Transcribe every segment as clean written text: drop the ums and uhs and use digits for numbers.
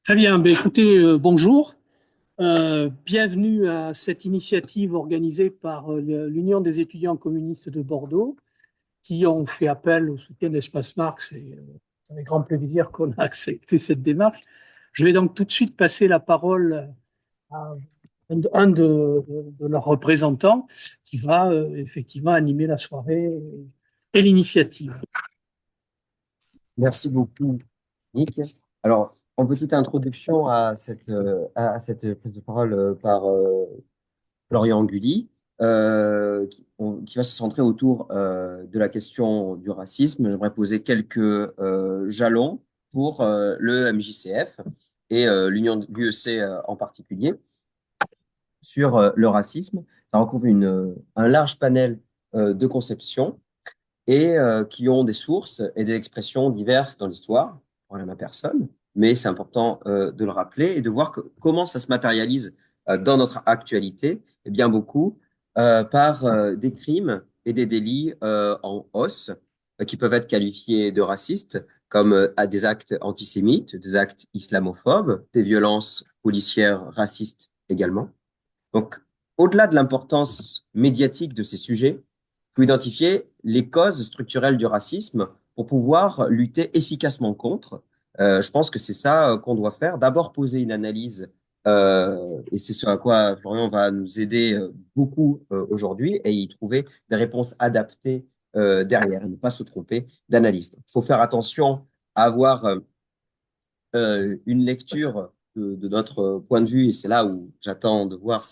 Très bien, ben, écoutez, bonjour. Bienvenue à cette initiative organisée par l'Union des étudiants communistes de Bordeaux, qui ont fait appel au soutien d'Espace Marx et c'est avec grand plaisir qu'on a accepté cette démarche. Je vais donc tout de suite passer la parole à un de leurs représentants qui va effectivement animer la soirée et l'initiative. Merci beaucoup, Nick. Alors, en petite introduction à cette prise de parole par Florian Gully, qui va se centrer autour de la question du racisme. J'aimerais poser quelques jalons pour le MJCF et l'UEC en particulier sur le racisme. Ça recouvre un large panel de conceptions et qui ont des sources et des expressions diverses dans l'histoire, pour la même personne, mais c'est important de le rappeler et de voir comment ça se matérialise dans notre actualité, et bien beaucoup, par des crimes et des délits en hausse qui peuvent être qualifiés de racistes, comme des actes antisémites, des actes islamophobes, des violences policières racistes également. Donc, au-delà de l'importance médiatique de ces sujets, il faut identifier les causes structurelles du racisme pour pouvoir lutter efficacement contre. Je pense que c'est ça qu'on doit faire. D'abord poser une analyse, et c'est ce à quoi Florian va nous aider beaucoup aujourd'hui, et y trouver des réponses adaptées derrière, et ne pas se tromper d'analyste. Il faut faire attention à avoir une lecture de notre point de vue, et c'est là où j'attends de voir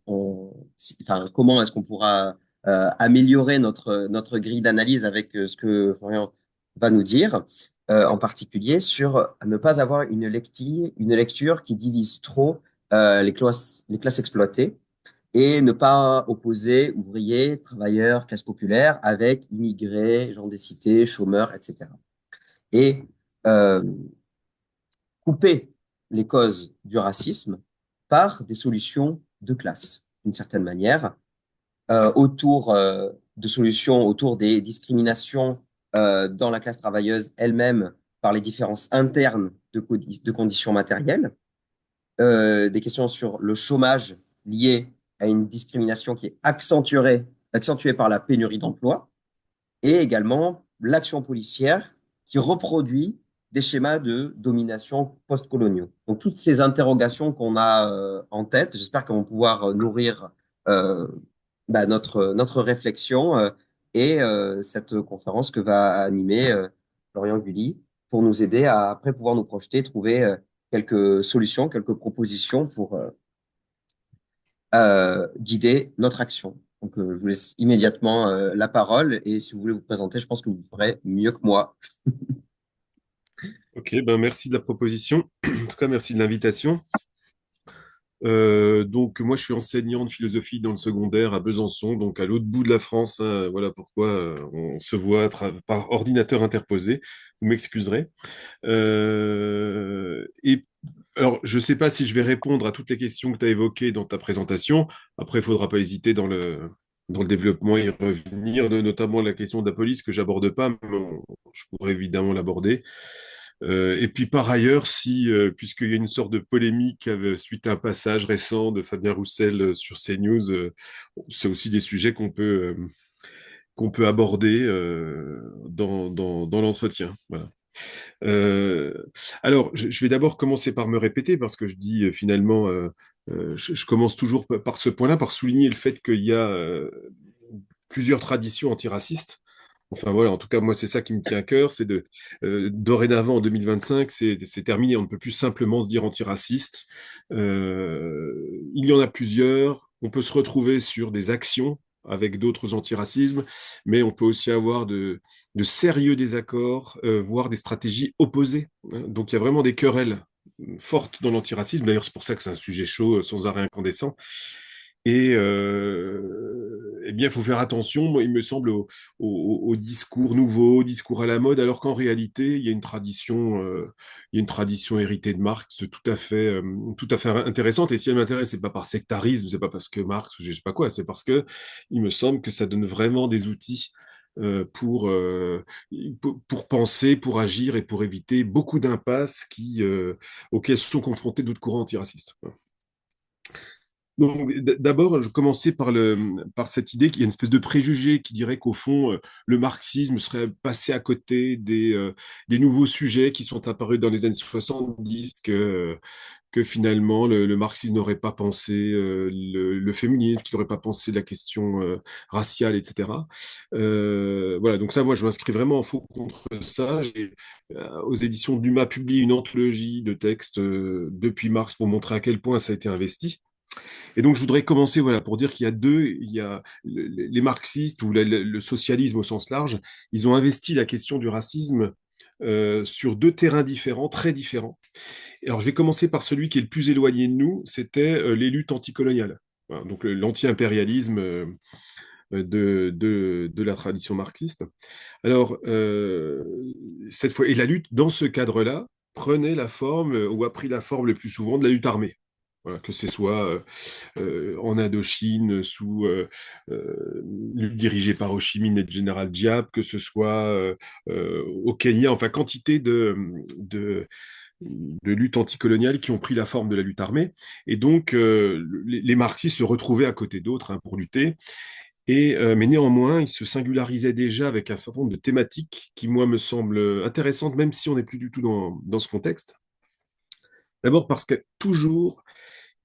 enfin, comment est-ce qu'on pourra améliorer notre grille d'analyse avec ce que Florian va nous dire, en particulier sur ne pas avoir une lecture qui divise trop les classes exploitées et ne pas opposer ouvriers, travailleurs, classes populaires avec immigrés, gens des cités, chômeurs, etc. Et euh, couper les causes du racisme par des solutions de classe, d'une certaine manière, de solutions autour des discriminations dans la classe travailleuse elle-même par les différences internes de conditions matérielles, des questions sur le chômage lié à une discrimination qui est accentuée par la pénurie d'emploi, et également l'action policière qui reproduit des schémas de domination postcoloniaux. Donc toutes ces interrogations qu'on a en tête, j'espère qu'elles vont pouvoir nourrir euh, notre réflexion et cette conférence que va animer Florian Gully pour nous aider à après pouvoir nous projeter, trouver quelques solutions, quelques propositions pour guider notre action. Donc, je vous laisse immédiatement la parole et si vous voulez vous présenter, je pense que vous ferez mieux que moi. Ok, ben merci de la proposition. En tout cas, merci de l'invitation. Donc, moi, je suis enseignant de philosophie dans le secondaire à Besançon, donc à l'autre bout de la France, hein. Voilà pourquoi on se voit par ordinateur interposé. Vous m'excuserez. Et alors, je ne sais pas si je vais répondre à toutes les questions que tu as évoquées dans ta présentation. Après, il ne faudra pas hésiter dans le développement et y revenir, notamment la question de la police que j'aborde pas, mais je pourrais évidemment l'aborder. Et puis par ailleurs, si puisqu'il y a une sorte de polémique suite à un passage récent de Fabien Roussel sur CNews, c'est aussi des sujets qu'on peut aborder dans l'entretien. Voilà. Euh, alors, je vais d'abord commencer par me répéter parce que je dis finalement, je commence toujours par ce point-là, par souligner le fait qu'il y a plusieurs traditions antiracistes. Enfin voilà, en tout cas, moi, c'est ça qui me tient à cœur, c'est dorénavant, en 2025, c'est terminé, on ne peut plus simplement se dire antiraciste. Il y en a plusieurs, on peut se retrouver sur des actions avec d'autres antiracismes, mais on peut aussi avoir de sérieux désaccords, voire des stratégies opposées, hein. Donc il y a vraiment des querelles fortes dans l'antiracisme, d'ailleurs c'est pour ça que c'est un sujet chaud, sans arrêt incandescent. Et eh bien, il faut faire attention, moi, il me semble, au discours nouveau, au discours à la mode, alors qu'en réalité, il y a une tradition héritée de Marx tout à fait intéressante. Et si elle m'intéresse, c'est pas par sectarisme, c'est pas parce que Marx, je sais pas quoi, c'est parce que il me semble que ça donne vraiment des outils pour penser, pour agir et pour éviter beaucoup d'impasses auxquelles sont confrontés d'autres courants antiracistes. Donc, d'abord, je commençais par cette idée qu'il y a une espèce de préjugé qui dirait qu'au fond, le marxisme serait passé à côté des nouveaux sujets qui sont apparus dans les années 70, que finalement, le marxisme n'aurait pas pensé le féminisme, qu'il n'aurait pas pensé la question raciale, etc. Voilà, donc ça, moi, je m'inscris vraiment en faux contre ça. Aux éditions Dumas, publié une anthologie de textes depuis Marx pour montrer à quel point ça a été investi. Et donc, je voudrais commencer voilà, pour dire il y a les marxistes ou le socialisme au sens large, ils ont investi la question du racisme sur deux terrains différents, très différents. Alors, je vais commencer par celui qui est le plus éloigné de nous, c'était les luttes anticoloniales. Voilà, donc, l'anti-impérialisme de la tradition marxiste. Alors, cette fois, et la lutte, dans ce cadre-là, prenait la forme, ou a pris la forme le plus souvent de la lutte armée. Voilà, que ce soit en Indochine, dirigé par Ho Chi Minh et le général Diab, que ce soit au Kenya, enfin, quantité de luttes anticoloniales qui ont pris la forme de la lutte armée. Et donc, les marxistes se retrouvaient à côté d'autres hein, pour lutter. Mais néanmoins, ils se singularisaient déjà avec un certain nombre de thématiques qui, moi, me semblent intéressantes, même si on n'est plus du tout dans ce contexte. D'abord parce que toujours,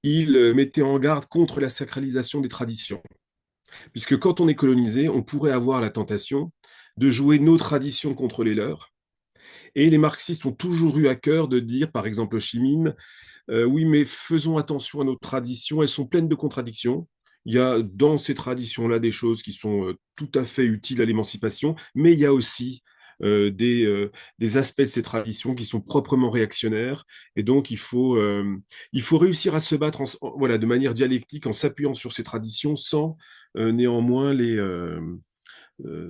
ils mettaient en garde contre la sacralisation des traditions. Puisque quand on est colonisé, on pourrait avoir la tentation de jouer nos traditions contre les leurs. Et les marxistes ont toujours eu à cœur de dire, par exemple Ho Chi Minh, oui, mais faisons attention à nos traditions, elles sont pleines de contradictions. Il y a dans ces traditions-là des choses qui sont tout à fait utiles à l'émancipation, mais il y a aussi des aspects de ces traditions qui sont proprement réactionnaires. Et donc, il faut réussir à se battre voilà, de manière dialectique en s'appuyant sur ces traditions néanmoins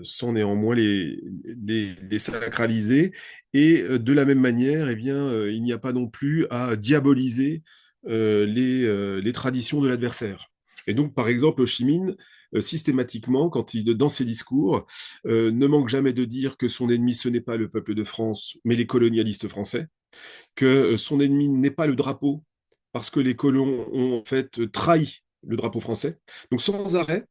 sans néanmoins les sacraliser. Et de la même manière, eh bien, il n'y a pas non plus à diaboliser les traditions de l'adversaire. Et donc, par exemple, Ho Chi Minh, systématiquement, dans ses discours, ne manque jamais de dire que son ennemi, ce n'est pas le peuple de France, mais les colonialistes français, que son ennemi n'est pas le drapeau, parce que les colons ont en fait trahi le drapeau français. Donc sans arrêt,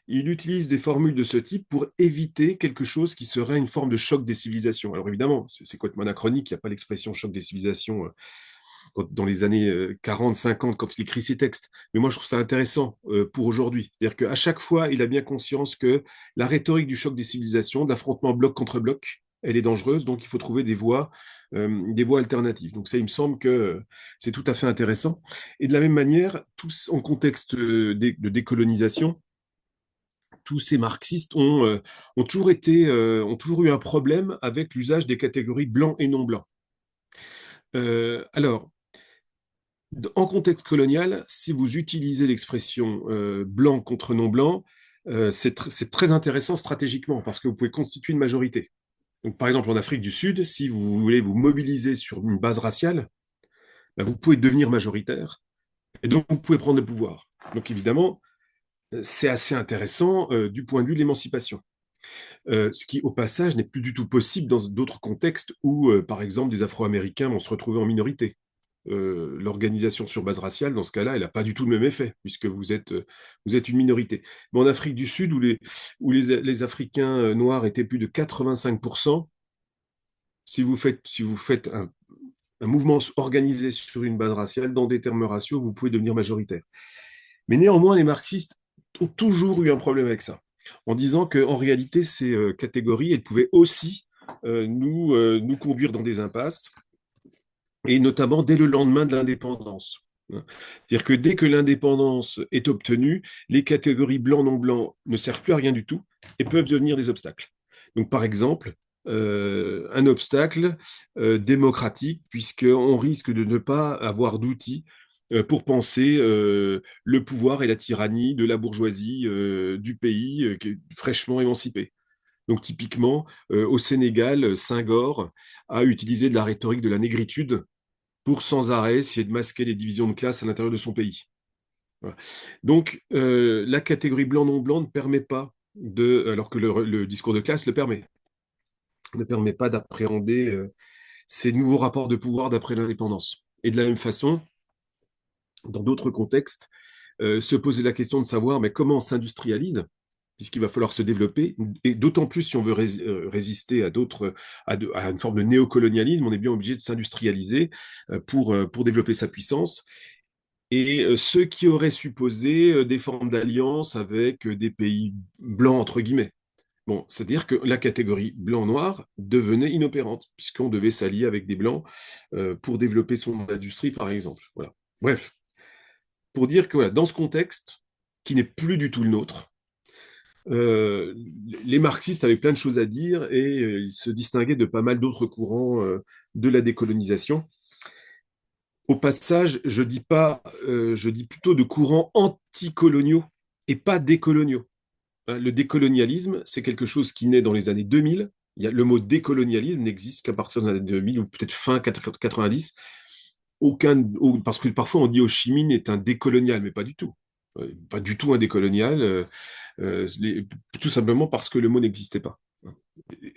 il utilise des formules de ce type pour éviter quelque chose qui serait une forme de choc des civilisations. Alors évidemment, c'est complètement anachronique, il n'y a pas l'expression choc des civilisations dans les années 40, 50, quand il écrit ses textes. Mais moi, je trouve ça intéressant pour aujourd'hui. C'est-à-dire qu'à chaque fois, il a bien conscience que la rhétorique du choc des civilisations, de l'affrontement bloc contre bloc, elle est dangereuse, donc il faut trouver des voies alternatives. Donc ça, il me semble que c'est tout à fait intéressant. Et de la même manière, tous en contexte de décolonisation, tous ces marxistes ont ont toujours eu un problème avec l'usage des catégories blanc et non blanc. Alors, en contexte colonial, si vous utilisez l'expression blanc contre non blanc, c'est très intéressant stratégiquement parce que vous pouvez constituer une majorité. Donc, par exemple, en Afrique du Sud, si vous voulez vous mobiliser sur une base raciale, ben, vous pouvez devenir majoritaire et donc vous pouvez prendre le pouvoir. Donc, évidemment, c'est assez intéressant du point de vue de l'émancipation. Ce qui, au passage, n'est plus du tout possible dans d'autres contextes où, par exemple, des Afro-Américains vont se retrouver en minorité. L'organisation sur base raciale, dans ce cas-là, elle n'a pas du tout le même effet, puisque vous êtes une minorité. Mais en Afrique du Sud, où les Africains noirs étaient plus de 85%, si vous faites un mouvement organisé sur une base raciale, dans des termes raciaux, vous pouvez devenir majoritaire. Mais néanmoins, les marxistes ont toujours eu un problème avec ça, en disant qu'en réalité, ces catégories, elles pouvaient aussi nous conduire dans des impasses, et notamment dès le lendemain de l'indépendance. C'est-à-dire que dès que l'indépendance est obtenue, les catégories blanc-non-blanc ne servent plus à rien du tout et peuvent devenir des obstacles. Donc, par exemple, un obstacle démocratique, puisqu'on risque de ne pas avoir d'outils pour penser le pouvoir et la tyrannie de la bourgeoisie du pays qui est fraîchement émancipé. Donc typiquement, au Sénégal, Senghor a utilisé de la rhétorique de la négritude pour sans arrêt essayer de masquer les divisions de classe à l'intérieur de son pays. Voilà. Donc la catégorie blanc-non-blanc ne permet pas alors que le discours de classe le permet. Ne permet pas d'appréhender ces nouveaux rapports de pouvoir d'après l'indépendance. Et de la même façon, dans d'autres contextes, se poser la question de savoir mais comment on s'industrialise, puisqu'il va falloir se développer, et d'autant plus si on veut résister à une forme de néocolonialisme, on est bien obligé de s'industrialiser pour développer sa puissance. Et ceux qui auraient supposé des formes d'alliance avec des pays blancs, entre guillemets. Bon, c'est-à-dire que la catégorie blanc-noir devenait inopérante, puisqu'on devait s'allier avec des blancs pour développer son industrie, par exemple. Voilà. Bref, pour dire que voilà, dans ce contexte, qui n'est plus du tout le nôtre, euh, les marxistes avaient plein de choses à dire et ils se distinguaient de pas mal d'autres courants de la décolonisation. Au passage, je dis plutôt de courants anticoloniaux et pas décoloniaux. Hein, le décolonialisme, c'est quelque chose qui naît dans les années 2000. Le mot décolonialisme n'existe qu'à partir des années 2000 ou peut-être fin 90. Parce que parfois on dit Ho Chi Minh est un décolonial, mais pas du tout. Pas du tout un décolonial, tout simplement parce que le mot n'existait pas.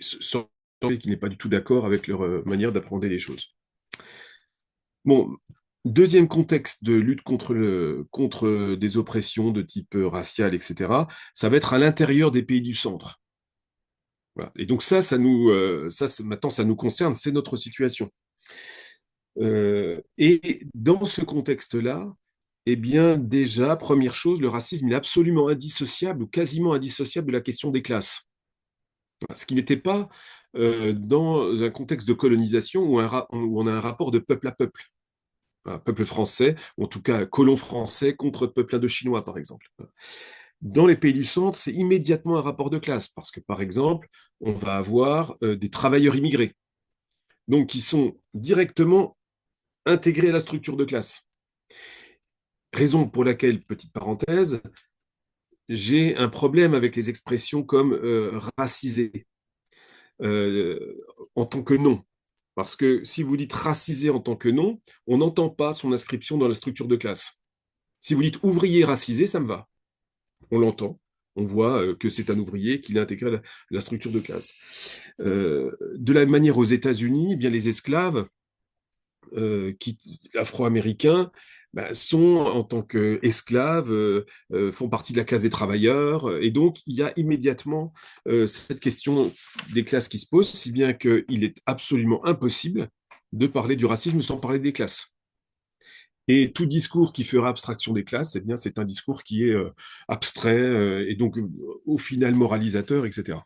Sans qu'il n'est pas du tout d'accord avec leur manière d'appréhender les choses. Bon, deuxième contexte de lutte contre des oppressions de type racial, etc., ça va être à l'intérieur des pays du centre. Voilà. Et donc maintenant, ça nous concerne, c'est notre situation. Et dans ce contexte-là, eh bien, déjà, première chose, le racisme il est absolument indissociable ou quasiment indissociable de la question des classes. Voilà. Ce qui n'était pas dans un contexte de colonisation où on a un rapport de peuple à peuple. Un peuple français, ou en tout cas colon français contre peuple indochinois, par exemple. Dans les pays du centre, c'est immédiatement un rapport de classe, parce que, par exemple, on va avoir des travailleurs immigrés, donc qui sont directement intégrés à la structure de classe. Raison pour laquelle, petite parenthèse, j'ai un problème avec les expressions comme racisé en tant que nom. Parce que si vous dites racisé en tant que nom, on n'entend pas son inscription dans la structure de classe. Si vous dites ouvrier racisé, ça me va. On l'entend. On voit que c'est un ouvrier, qu'il a intégré la structure de classe. De la même manière, aux États-Unis, eh bien les esclaves afro-américains sont, en tant qu'esclaves, font partie de la classe des travailleurs. Et donc, il y a immédiatement cette question des classes qui se pose, si bien qu'il est absolument impossible de parler du racisme sans parler des classes. Et tout discours qui fera abstraction des classes, eh bien, c'est un discours qui est abstrait et donc au final moralisateur, etc.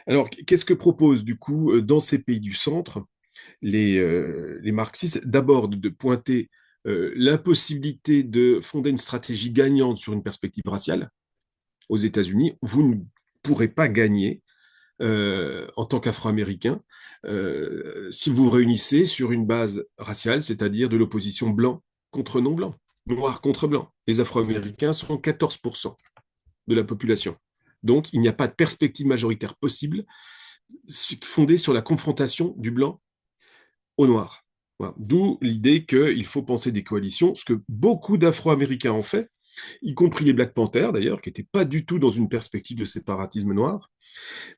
Alors, qu'est-ce que proposent du coup dans ces pays du centre les marxistes? D'abord de pointer l'impossibilité de fonder une stratégie gagnante sur une perspective raciale. Aux États-Unis, vous ne pourrez pas gagner en tant qu'Afro-Américain si vous vous réunissez sur une base raciale, c'est-à-dire de l'opposition blanc contre non-blanc, noir contre blanc. Les Afro-Américains sont 14% de la population. Donc, il n'y a pas de perspective majoritaire possible fondée sur la confrontation du blanc au noir. Voilà. D'où l'idée qu'il faut penser des coalitions, ce que beaucoup d'Afro-Américains ont fait, y compris les Black Panthers d'ailleurs, qui n'étaient pas du tout dans une perspective de séparatisme noir.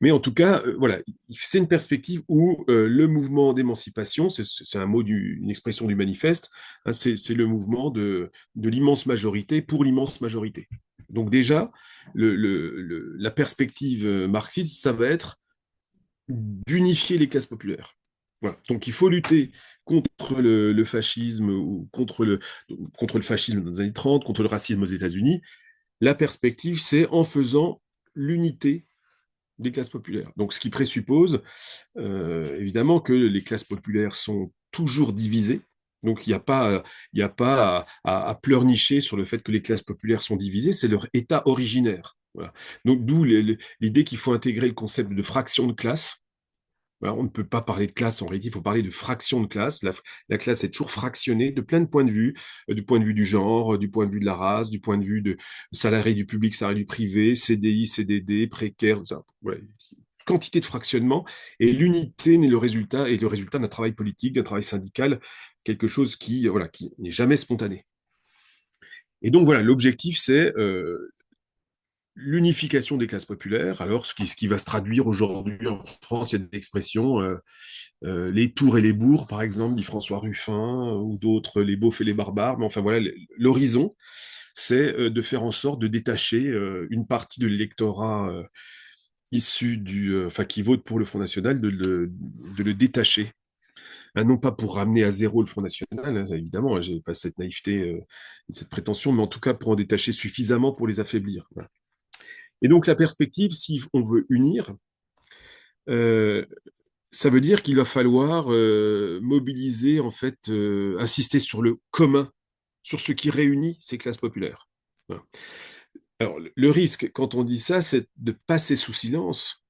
Mais en tout cas, voilà, c'est une perspective où le mouvement d'émancipation, c'est un mot, une expression du manifeste, hein, c'est le mouvement de l'immense majorité pour l'immense majorité. Donc déjà, la perspective marxiste, ça va être d'unifier les classes populaires. Voilà. Donc il faut lutter contre le fascisme ou contre le fascisme dans les années 30, contre le racisme aux États-Unis. La perspective, c'est en faisant l'unité des classes populaires. Donc, ce qui présuppose, évidemment, que les classes populaires sont toujours divisées. Donc, il y a pas à pleurnicher sur le fait que les classes populaires sont divisées, c'est leur état originaire. Voilà. Donc, d'où l'idée qu'il faut intégrer le concept de fraction de classe. Voilà, on ne peut pas parler de classe en réalité, il faut parler de fraction de classe. La classe est toujours fractionnée de plein de points de vue, du point de vue du genre, du point de vue de la race, du point de vue de salarié du public, salarié du privé, CDI, CDD, précaire, tout ça. Voilà. Quantité de fractionnement et l'unité n'est le résultat, et le résultat d'un travail politique, d'un travail syndical, quelque chose qui n'est jamais spontané. Et donc voilà, l'objectif c'est l'unification des classes populaires, alors ce qui va se traduire aujourd'hui en France, il y a des expressions, les tours et les bourgs, par exemple, dit François Ruffin, ou d'autres, les beaufs et les barbares, mais enfin voilà, l'horizon, c'est de faire en sorte de détacher une partie de l'électorat issu enfin, qui vote pour le Front National, de le détacher. Hein, non pas pour ramener à zéro le Front National, hein, évidemment, hein, j'ai pas cette naïveté, cette prétention, mais en tout cas pour en détacher suffisamment pour les affaiblir. Voilà. Et donc la perspective, si on veut unir, euh, ça veut dire qu'il va falloir mobiliser, en fait, insister sur le commun, sur ce qui réunit ces classes populaires. Voilà. Alors, le risque, quand on dit ça, c'est de passer sous silence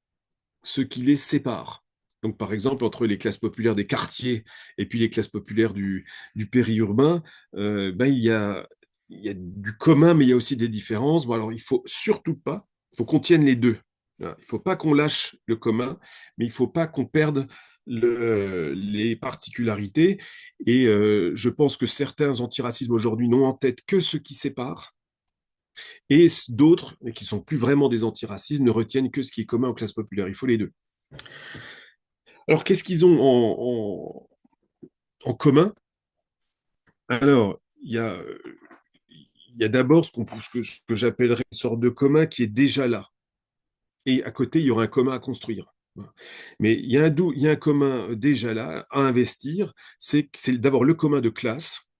ce qui les sépare. Donc, par exemple, entre les classes populaires des quartiers et puis les classes populaires du périurbain, ben, il y a du commun, mais il y a aussi des différences. Bon, alors, il faut surtout pas, il faut qu'on tienne les deux. Voilà. Il ne faut pas qu'on lâche le commun, mais il ne faut pas qu'on perde les particularités. Et je pense que certains antiracismes aujourd'hui n'ont en tête que ce qui sépare, et d'autres, qui sont plus vraiment des antiracistes, ne retiennent que ce qui est commun aux classes populaires. Il faut les deux. Alors, qu'est-ce qu'ils ont en commun? Alors, il y a d'abord ce que j'appellerais une sorte de commun qui est déjà là. Et à côté, il y aura un commun à construire. Mais il y a un commun déjà là à investir. C'est d'abord le commun de classe.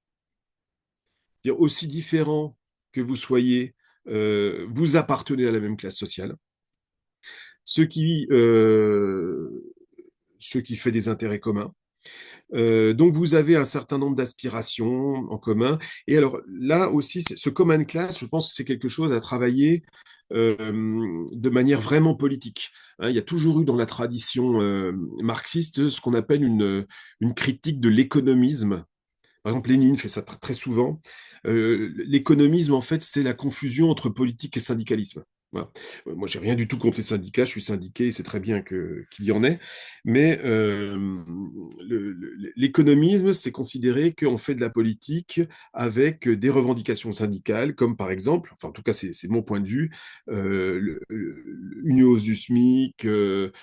C'est-à-dire aussi différent que vous soyez, vous appartenez à la même classe sociale. Ce qui, ce qui fait des intérêts communs. Donc vous avez un certain nombre d'aspirations en commun. Et alors là aussi, ce common class, je pense que c'est quelque chose à travailler de manière vraiment politique. Hein, il y a toujours eu dans la tradition marxiste ce qu'on appelle une critique de l'économisme. Par exemple, Lénine fait ça très souvent. L'économisme, en fait, c'est la confusion entre politique et syndicalisme. Voilà. Moi, j'ai rien du tout contre les syndicats, je suis syndiqué, c'est très bien qu'il y en ait, mais l'économisme, c'est considérer qu'on fait de la politique avec des revendications syndicales, comme par exemple, enfin en tout cas c'est mon point de vue, une hausse du SMIC,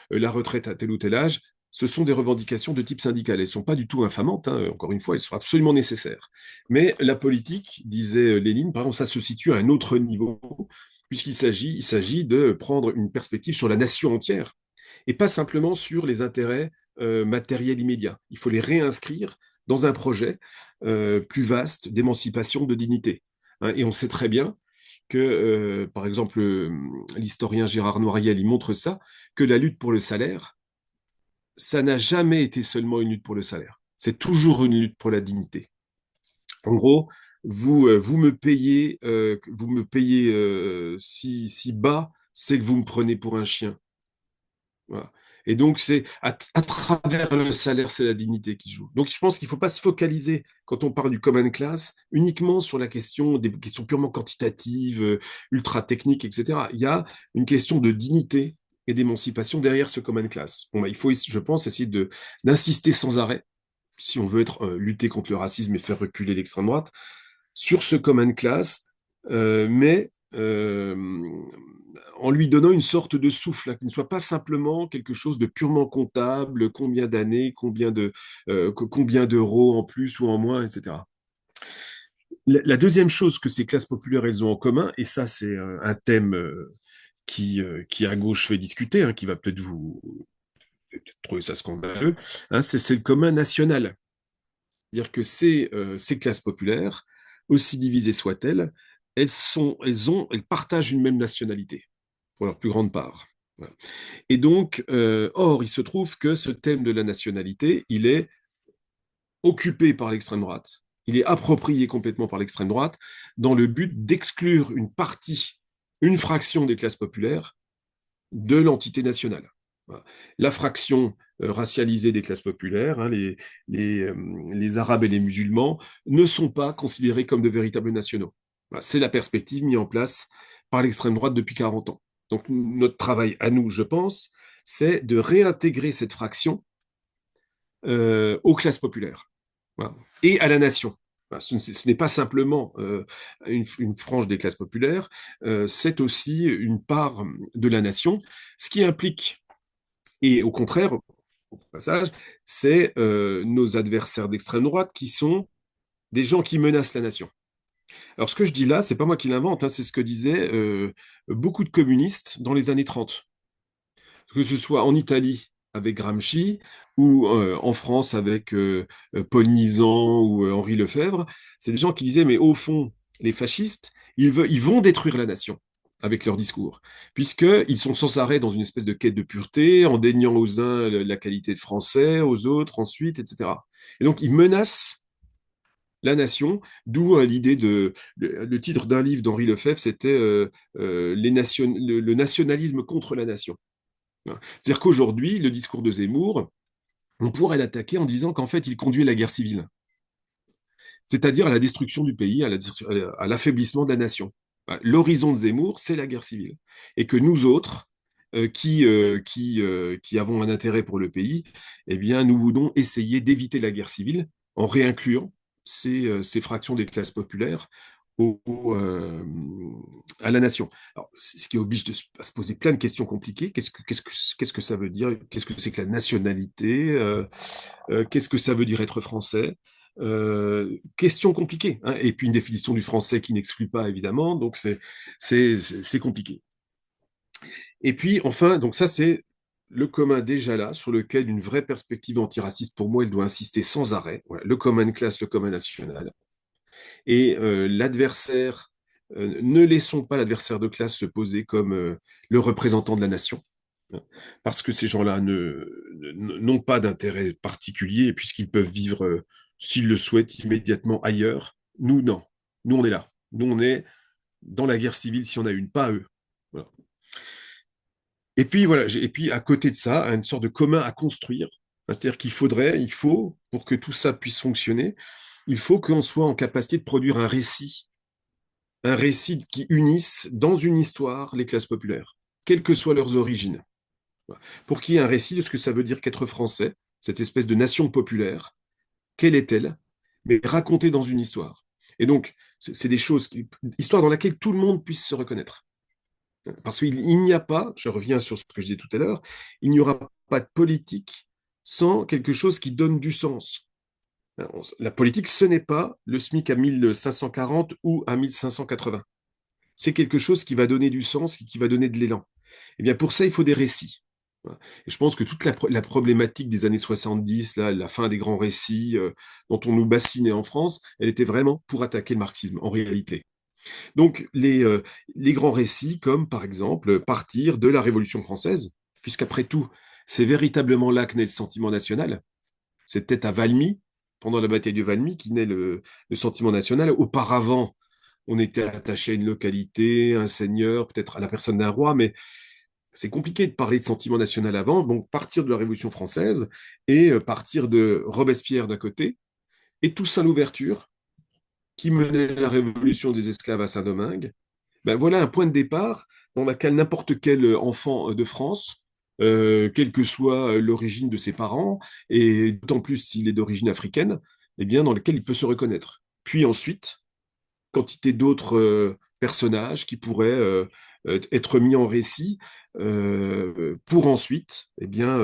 la retraite à tel ou tel âge, ce sont des revendications de type syndical. Elles ne sont pas du tout infamantes, hein. Encore une fois, elles sont absolument nécessaires. Mais la politique, disait Lénine, par exemple, ça se situe à un autre niveau, il s'agit de prendre une perspective sur la nation entière, et pas simplement sur les intérêts matériels immédiats. Il faut les réinscrire dans un projet plus vaste d'émancipation, de dignité. Hein, et on sait très bien que, par exemple, l'historien Gérard Noiriel, il montre ça, que la lutte pour le salaire, ça n'a jamais été seulement une lutte pour le salaire. C'est toujours une lutte pour la dignité. En gros, vous me payez si bas, c'est que vous me prenez pour un chien. Voilà. Et donc, c'est à travers le salaire, c'est la dignité qui joue. Donc, je pense qu'il ne faut pas se focaliser, quand on parle du common class, uniquement sur la question des questions purement quantitatives, ultra techniques, etc. Il y a une question de dignité et d'émancipation derrière ce common class. Bon, bah, il faut, je pense, essayer d'insister sans arrêt, si on veut lutter contre le racisme et faire reculer l'extrême droite, sur ce common class, mais en lui donnant une sorte de souffle, hein, qui ne soit pas simplement quelque chose de purement comptable, combien d'années, combien d'euros en plus ou en moins, etc. La deuxième chose que ces classes populaires elles ont en commun, et ça c'est un thème qui à gauche fait discuter, hein, qui va peut-être vous trouver ça scandaleux, hein, c'est le commun national. C'est-à-dire que ces classes populaires, aussi divisées soient-elles, elles partagent une même nationalité, pour leur plus grande part. Voilà. Et donc, or, il se trouve que ce thème de la nationalité, il est occupé par l'extrême droite, il est approprié complètement par l'extrême droite, dans le but d'exclure une partie, une fraction des classes populaires de l'entité nationale. Voilà. La fraction racialisée des classes populaires, hein, les Arabes et les musulmans, ne sont pas considérés comme de véritables nationaux. Voilà. C'est la perspective mise en place par l'extrême droite depuis 40 ans. Donc notre travail à nous, je pense, c'est de réintégrer cette fraction aux classes populaires, voilà, et à la nation. Voilà, ce n'est pas simplement une frange des classes populaires, c'est aussi une part de la nation, ce qui implique, et au contraire, au passage, c'est nos adversaires d'extrême droite qui sont des gens qui menacent la nation. Alors ce que je dis là, c'est pas moi qui l'invente, hein, c'est ce que disaient beaucoup de communistes dans les années 30. Que ce soit en Italie avec Gramsci ou en France avec Paul Nizan ou Henri Lefebvre, c'est des gens qui disaient, mais au fond, les fascistes, ils vont détruire la nation avec leur discours, puisqu'ils sont sans arrêt dans une espèce de quête de pureté, en déniant aux uns la qualité de français, aux autres ensuite, etc. Et donc, ils menacent la nation, d'où l'idée le titre d'un livre d'Henri Lefebvre, c'était le nationalisme contre la nation. C'est-à-dire qu'aujourd'hui, le discours de Zemmour, on pourrait l'attaquer en disant qu'en fait, il conduit à la guerre civile, c'est-à-dire à la destruction du pays, à l'affaiblissement de la nation. L'horizon de Zemmour, c'est la guerre civile. Et que nous autres, qui avons un intérêt pour le pays, eh bien, nous voulons essayer d'éviter la guerre civile en réincluant ces fractions des classes populaires à la nation. Alors, ce qui oblige à se poser plein de questions compliquées. Qu'est-ce que ça veut dire? Qu'est-ce que c'est que la nationalité? Qu'est-ce que ça veut dire être français? Question compliquée, hein. Et puis une définition du français qui n'exclut pas, évidemment, donc c'est compliqué. Et puis, enfin, donc ça, c'est le commun déjà là, sur lequel une vraie perspective antiraciste, pour moi, elle doit insister sans arrêt. Voilà, le commun de classe, le commun national. Et l'adversaire, ne laissons pas l'adversaire de classe se poser comme le représentant de la nation, hein, parce que ces gens-là n'ont pas d'intérêt particulier, puisqu'ils peuvent vivre, s'ils le souhaitent, immédiatement ailleurs. Nous, non. Nous, on est là. Nous, on est dans la guerre civile si on a une, pas eux. Voilà. Et puis, voilà, et puis à côté de ça, une sorte de commun à construire. C'est-à-dire il faut, pour que tout ça puisse fonctionner, il faut qu'on soit en capacité de produire un récit qui unisse dans une histoire les classes populaires, quelles que soient leurs origines. Pour qu'il y ait un récit de ce que ça veut dire qu'être français, cette espèce de nation populaire, quelle est-elle, mais racontée dans une histoire. Et donc, c'est des choses, histoire dans laquelle tout le monde puisse se reconnaître. Parce qu'il n'y a pas, je reviens sur ce que je disais tout à l'heure, il n'y aura pas de politique sans quelque chose qui donne du sens. La politique, ce n'est pas le SMIC à 1540 ou à 1580. C'est quelque chose qui va donner du sens, qui va donner de l'élan. Et bien pour ça, il faut des récits. Voilà. Et je pense que toute la problématique des années 70, là, la fin des grands récits dont on nous bassinait en France, elle était vraiment pour attaquer le marxisme, en réalité. Donc les grands récits, comme par exemple partir de la Révolution française, puisqu'après tout, c'est véritablement là que naît le sentiment national. C'est peut-être à Valmy, pendant la bataille de Valmy, qui naît le sentiment national. Auparavant, on était attaché à une localité, un seigneur, peut-être à la personne d'un roi, mais c'est compliqué de parler de sentiment national avant. Donc, partir de la Révolution française et partir de Robespierre d'un côté, et Toussaint l'Ouverture, qui menait la révolution des esclaves à Saint-Domingue. Ben voilà un point de départ dans lequel n'importe quel enfant de France, quelle que soit l'origine de ses parents, et d'autant plus s'il est d'origine africaine, eh bien, dans lequel il peut se reconnaître. Puis ensuite, quantité d'autres personnages qui pourraient être mis en récit pour ensuite eh bien,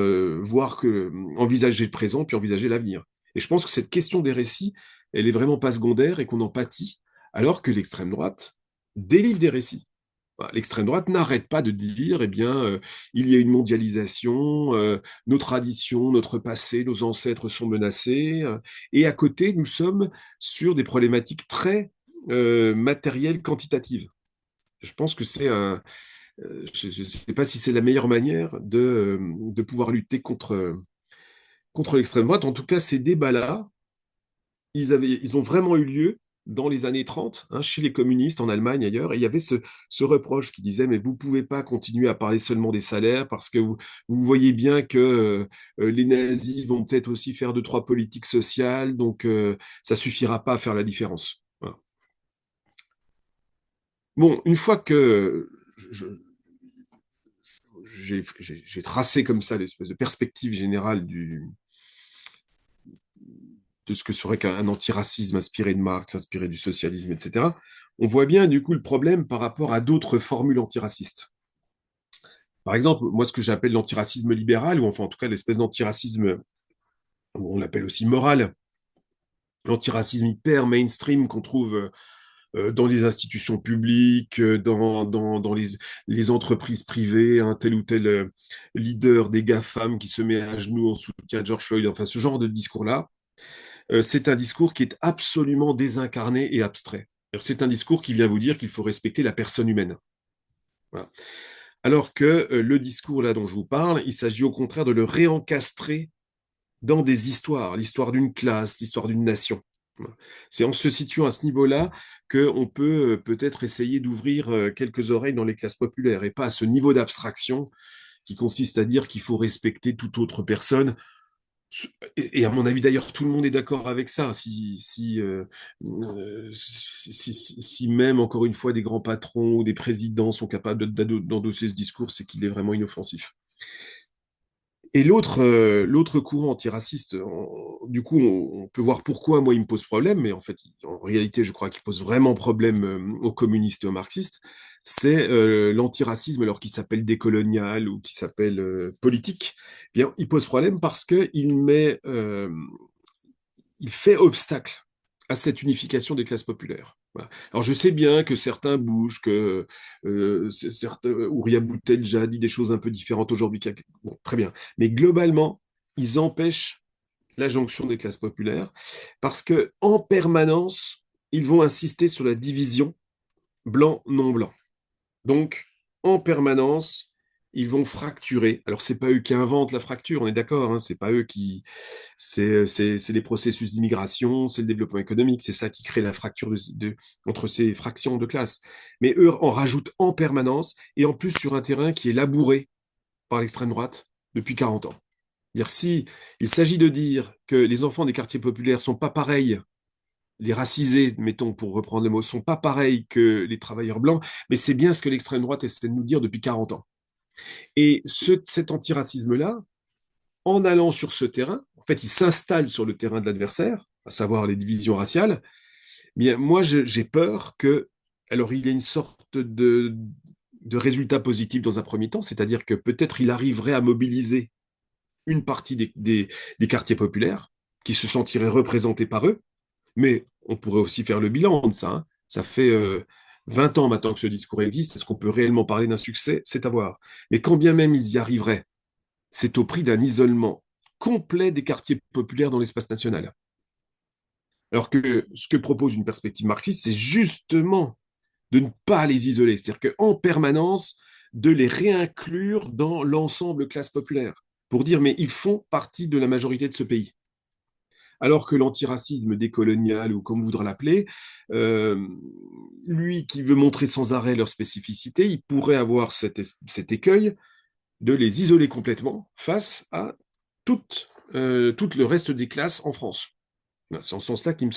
envisager le présent puis envisager l'avenir. Et je pense que cette question des récits, elle est vraiment pas secondaire et qu'on en pâtit, alors que l'extrême droite délivre des récits. L'extrême droite n'arrête pas de dire, eh bien, il y a une mondialisation, nos traditions, notre passé, nos ancêtres sont menacés, et à côté, nous sommes sur des problématiques très matérielles, quantitatives. Je pense que je ne sais pas si c'est la meilleure manière de pouvoir lutter contre l'extrême droite. En tout cas, ces débats-là, ils ont vraiment eu lieu dans les années 30, hein, chez les communistes en Allemagne ailleurs, et il y avait ce reproche qui disait, mais vous ne pouvez pas continuer à parler seulement des salaires parce que vous voyez bien que les nazis vont peut-être aussi faire deux, trois politiques sociales, donc ça ne suffira pas à faire la différence. Voilà. Bon, une fois que j'ai tracé comme ça l'espèce de perspective générale de ce que serait qu'un antiracisme inspiré de Marx, inspiré du socialisme, etc., on voit bien du coup le problème par rapport à d'autres formules antiracistes. Par exemple, moi, ce que j'appelle l'antiracisme libéral, ou enfin en tout cas l'espèce d'antiracisme, on l'appelle aussi moral, l'antiracisme hyper mainstream qu'on trouve dans les institutions publiques, dans les entreprises privées, un tel ou tel leader des GAFAM qui se met à genoux en soutien de George Floyd, enfin ce genre de discours-là, c'est un discours qui est absolument désincarné et abstrait. C'est un discours qui vient vous dire qu'il faut respecter la personne humaine. Voilà. Alors que le discours là dont je vous parle, il s'agit au contraire de le réencastrer dans des histoires, l'histoire d'une classe, l'histoire d'une nation. C'est en se situant à ce niveau-là qu'on peut peut-être essayer d'ouvrir quelques oreilles dans les classes populaires et pas à ce niveau d'abstraction qui consiste à dire qu'il faut respecter toute autre personne. Et à mon avis, d'ailleurs, tout le monde est d'accord avec ça. Si même, encore une fois, des grands patrons ou des présidents sont capables d'endosser ce discours, c'est qu'il est vraiment inoffensif. Et l'autre courant antiraciste, du coup, on peut voir pourquoi moi il me pose problème, mais en fait, en réalité, je crois qu'il pose vraiment problème aux communistes et aux marxistes, c'est l'antiracisme, alors qu'il s'appelle décolonial ou qu'il s'appelle politique. Eh bien, il pose problème parce que il fait obstacle à cette unification des classes populaires. Voilà. Alors je sais bien que certains bougent, que Ouria Boutelja dit des choses un peu différentes aujourd'hui. Bon, très bien. Mais globalement, ils empêchent la jonction des classes populaires parce que en permanence, ils vont insister sur la division blanc-non blanc. Donc, en permanence, ils vont fracturer. Alors, c'est pas eux qui inventent la fracture, on est d'accord, hein, c'est pas eux qui, c'est les processus d'immigration, c'est le développement économique, c'est ça qui crée la fracture entre ces fractions de classe. Mais eux en rajoutent en permanence, et en plus sur un terrain qui est labouré par l'extrême droite depuis 40 ans. Dire si il s'agit de dire que les enfants des quartiers populaires sont pas pareils, les racisés, mettons pour reprendre le mot, sont pas pareils que les travailleurs blancs, mais c'est bien ce que l'extrême droite essaie de nous dire depuis 40 ans. Et cet antiracisme-là, en allant sur ce terrain, en fait, il s'installe sur le terrain de l'adversaire, à savoir les divisions raciales. Bien, moi, j'ai peur que, alors, il y ait une sorte de résultat positif dans un premier temps, c'est-à-dire que peut-être il arriverait à mobiliser une partie des quartiers populaires qui se sentiraient représentés par eux, mais on pourrait aussi faire le bilan de ça. Hein. Ça fait 20 ans maintenant que ce discours existe. Est-ce qu'on peut réellement parler d'un succès? C'est à voir. Mais quand bien même ils y arriveraient, c'est au prix d'un isolement complet des quartiers populaires dans l'espace national. Alors que ce que propose une perspective marxiste, c'est justement de ne pas les isoler, c'est-à-dire qu'en permanence, de les réinclure dans l'ensemble classe populaire, pour dire, mais ils font partie de la majorité de ce pays. Alors que l'antiracisme décolonial, ou comme on voudra l'appeler, lui qui veut montrer sans arrêt leur spécificité, il pourrait avoir cet écueil de les isoler complètement face à tout le reste des classes en France. C'est en ce sens-là qu'il me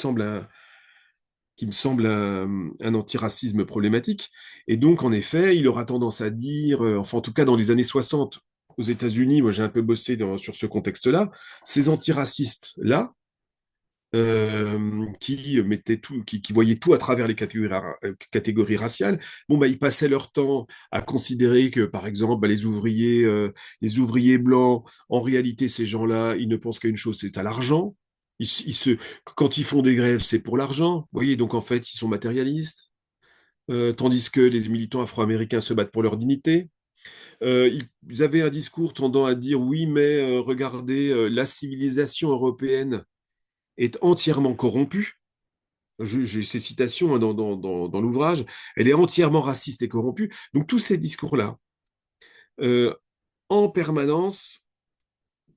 semble un antiracisme problématique. Et donc, en effet, il aura tendance à dire, enfin, en tout cas, dans les années 60, aux États-Unis, moi j'ai un peu bossé sur ce contexte-là, ces antiracistes-là, qui voyaient tout à travers les catégories raciales, bon, bah, ils passaient leur temps à considérer que, par exemple, bah, les ouvriers blancs, en réalité, ces gens-là, ils ne pensent qu'à une chose, c'est à l'argent. Quand ils font des grèves, c'est pour l'argent. Vous voyez, donc en fait, ils sont matérialistes. Tandis que les militants afro-américains se battent pour leur dignité. Ils avaient un discours tendant à dire oui, mais regardez, la civilisation européenne est entièrement corrompue. J'ai ces citations hein, dans l'ouvrage. Elle est entièrement raciste et corrompue. Donc tous ces discours-là, euh, en permanence,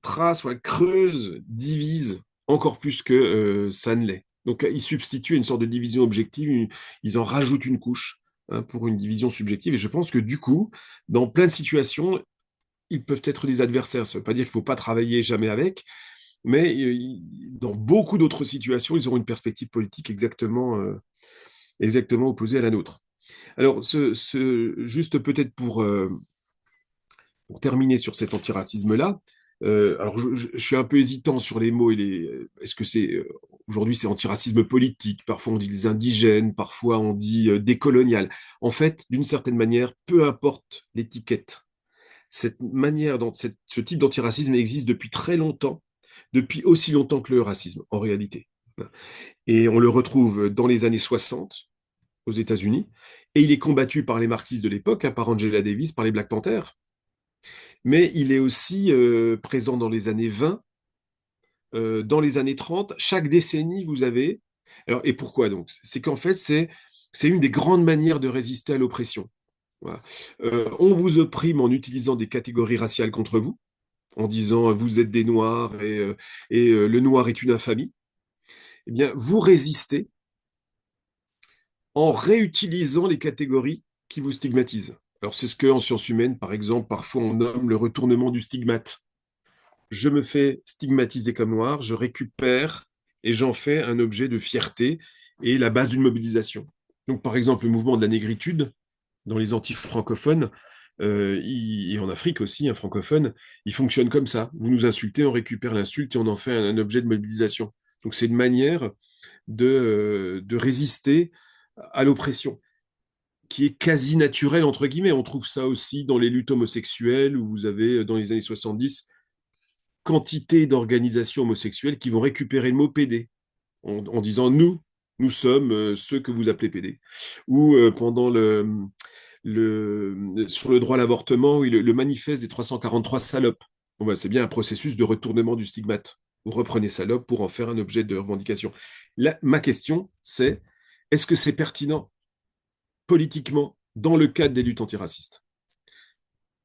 tracent, creusent, divisent encore plus que ça ne l'est. Donc ils substituent une sorte de division objective, ils en rajoutent une couche hein, pour une division subjective. Et je pense que du coup, dans plein de situations, ils peuvent être des adversaires. Ça ne veut pas dire qu'il ne faut pas travailler jamais avec, mais dans beaucoup d'autres situations, ils auront une perspective politique exactement opposée à la nôtre. Alors, juste peut-être pour terminer sur cet antiracisme-là, alors je suis un peu hésitant sur les mots et est-ce que c'est aujourd'hui c'est antiracisme politique, parfois on dit les indigènes, parfois on dit décolonial. En fait, d'une certaine manière, peu importe l'étiquette, cette manière, ce type d'antiracisme existe depuis très longtemps, depuis aussi longtemps que le racisme, en réalité. Et on le retrouve dans les années 60 aux États-Unis, et il est combattu par les marxistes de l'époque, hein, par Angela Davis, par les Black Panthers, mais il est aussi présent dans les années 20, dans les années 30. Chaque décennie, vous avez... Alors, et pourquoi donc? C'est qu'en fait, c'est une des grandes manières de résister à l'oppression. Voilà. On vous opprime en utilisant des catégories raciales contre vous, en disant vous êtes des noirs et le noir est une infamie. Eh bien, vous résistez en réutilisant les catégories qui vous stigmatisent. Alors, c'est ce qu'en sciences humaines, par exemple, parfois on nomme le retournement du stigmate. Je me fais stigmatiser comme noir, je récupère et j'en fais un objet de fierté et la base d'une mobilisation. Donc, par exemple, le mouvement de la négritude, dans les anti-francophones, et en Afrique aussi, un francophone, il fonctionne comme ça. Vous nous insultez, on récupère l'insulte et on en fait un objet de mobilisation. Donc c'est une manière de résister à l'oppression, qui est quasi naturelle, entre guillemets. On trouve ça aussi dans les luttes homosexuelles, où vous avez, dans les années 70, quantité d'organisations homosexuelles qui vont récupérer le mot PD, en disant nous sommes ceux que vous appelez PD. Ou pendant sur le droit à l'avortement, oui, le manifeste des 343 salopes. Bon, ben, c'est bien un processus de retournement du stigmate. Vous reprenez salope pour en faire un objet de revendication. Là, ma question, c'est est-ce que c'est pertinent politiquement dans le cadre des luttes antiracistes?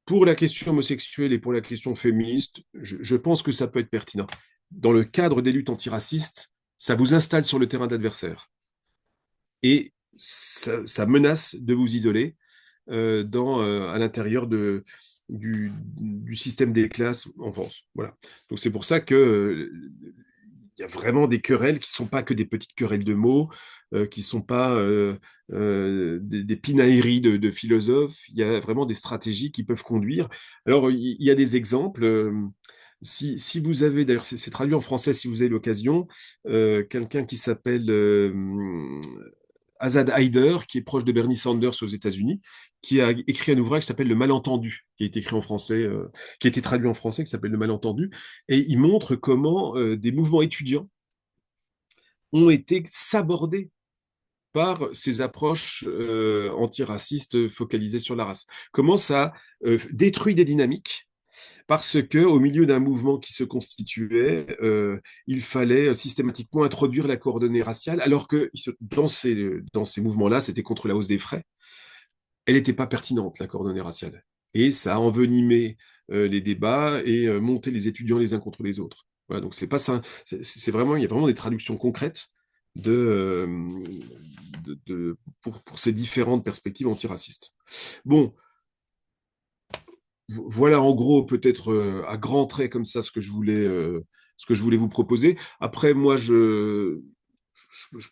Pour la question homosexuelle et pour la question féministe, je pense que ça peut être pertinent. Dans le cadre des luttes antiracistes, ça vous installe sur le terrain d'adversaire. Et ça menace de vous isoler à l'intérieur du système des classes en France. Voilà. Donc c'est pour ça que il y a vraiment des querelles qui ne sont pas que des petites querelles de mots, qui ne sont pas des pinailleries de philosophes. Il y a vraiment des stratégies qui peuvent conduire. Alors, il y a des exemples. Si vous avez, d'ailleurs, c'est traduit en français si vous avez l'occasion, quelqu'un qui s'appelle Azad Haider, qui est proche de Bernie Sanders aux États-Unis, qui a écrit un ouvrage qui s'appelle Le Malentendu, qui a été écrit en français, qui a été traduit en français, qui s'appelle Le Malentendu, et il montre comment des mouvements étudiants ont été sabordés par ces approches antiracistes focalisées sur la race. Comment ça détruit des dynamiques parce que au milieu d'un mouvement qui se constituait, il fallait systématiquement introduire la coordonnée raciale, alors que dans ces mouvements-là, c'était contre la hausse des frais. Elle n'était pas pertinente, la coordonnée raciale. Et ça a envenimé les débats et monté les étudiants les uns contre les autres. Voilà, donc c'est pas ça. C'est vraiment, il y a vraiment des traductions concrètes pour ces différentes perspectives antiracistes. Bon, voilà en gros peut-être à grands traits comme ça ce que je voulais vous proposer. Après, moi, je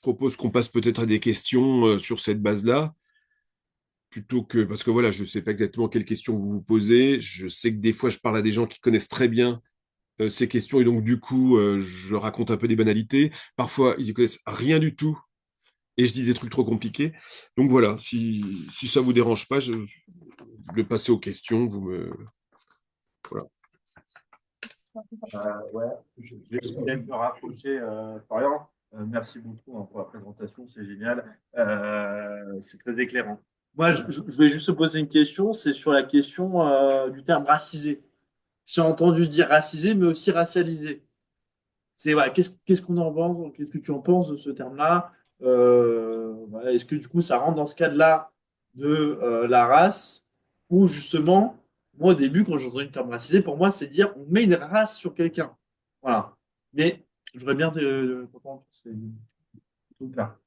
propose qu'on passe peut-être à des questions sur cette base-là, plutôt que parce que voilà, je ne sais pas exactement quelles questions vous vous posez. Je sais que des fois, je parle à des gens qui connaissent très bien ces questions et donc du coup, je raconte un peu des banalités. Parfois, ils y connaissent rien du tout et je dis des trucs trop compliqués. Donc voilà, si ça vous dérange pas, je vais passer aux questions. Voilà. Ouais, je vais peut-être me rapprocher, Florian. Merci beaucoup hein, pour la présentation, c'est génial. C'est très éclairant. Moi, je vais juste te poser une question, c'est sur la question du terme racisé. J'ai entendu dire racisé, mais aussi racialisé. C'est voilà, qu'est-ce qu'on en pense, qu'est-ce que tu en penses de ce terme-là? Voilà, est-ce que du coup ça rentre dans ce cadre-là de la race ou justement, moi au début quand j'ai entendu le terme racisé, pour moi c'est dire on met une race sur quelqu'un. Voilà. Mais je voudrais bien t'entendre c'est tout là.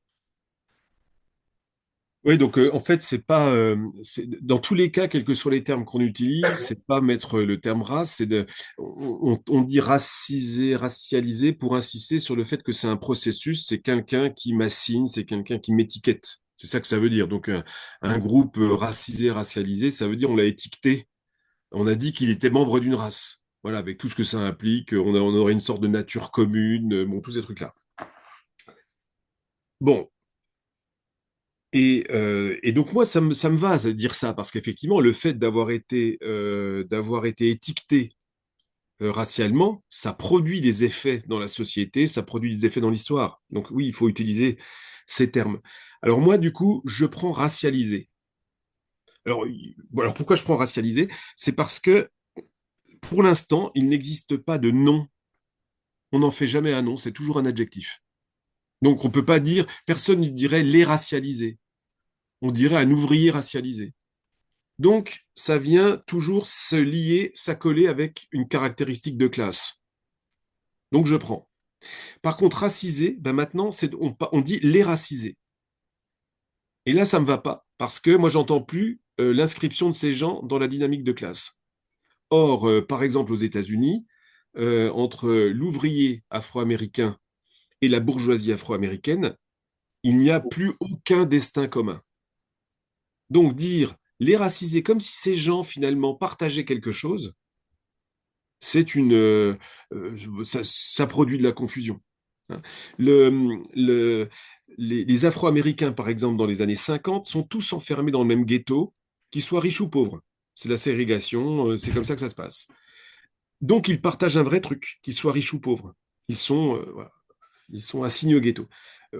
Oui, donc en fait, c'est pas dans tous les cas, quels que soient les termes qu'on utilise, c'est pas mettre le terme race, on dit racisé, racialisé pour insister sur le fait que c'est un processus, c'est quelqu'un qui m'assigne, c'est quelqu'un qui m'étiquette. C'est ça que ça veut dire. Donc un groupe racisé, racialisé, ça veut dire on l'a étiqueté, on a dit qu'il était membre d'une race. Voilà, avec tout ce que ça implique, on aurait une sorte de nature commune, bon, tous ces trucs-là. Bon, et donc moi, ça me va de dire ça, parce qu'effectivement, le fait d'avoir été étiqueté racialement, ça produit des effets dans la société, ça produit des effets dans l'histoire. Donc oui, il faut utiliser ces termes. Alors moi, du coup, je prends racialisé. Alors pourquoi je prends racialisé? C'est parce que pour l'instant, il n'existe pas de nom. On n'en fait jamais un nom, c'est toujours un adjectif. Donc on peut pas dire, personne ne dirait les racialisés. On dirait un ouvrier racialisé. Donc ça vient toujours se lier, s'accoler avec une caractéristique de classe. Donc je prends. Par contre, racisé, ben maintenant, on dit les racisés. Et là, ça me va pas, parce que moi, j'entends plus l'inscription de ces gens dans la dynamique de classe. Or, par exemple, aux États-Unis, entre l'ouvrier afro-américain et la bourgeoisie afro-américaine, il n'y a plus aucun destin commun. Donc, dire les racisés comme si ces gens, finalement, partageaient quelque chose, c'est ça produit de la confusion. Hein. Le, le, les Afro-Américains, par exemple, dans les années 50, sont tous enfermés dans le même ghetto, qu'ils soient riches ou pauvres. C'est la ségrégation, c'est comme ça que ça se passe. Donc, ils partagent un vrai truc, qu'ils soient riches ou pauvres. Voilà, ils sont assignés au ghetto.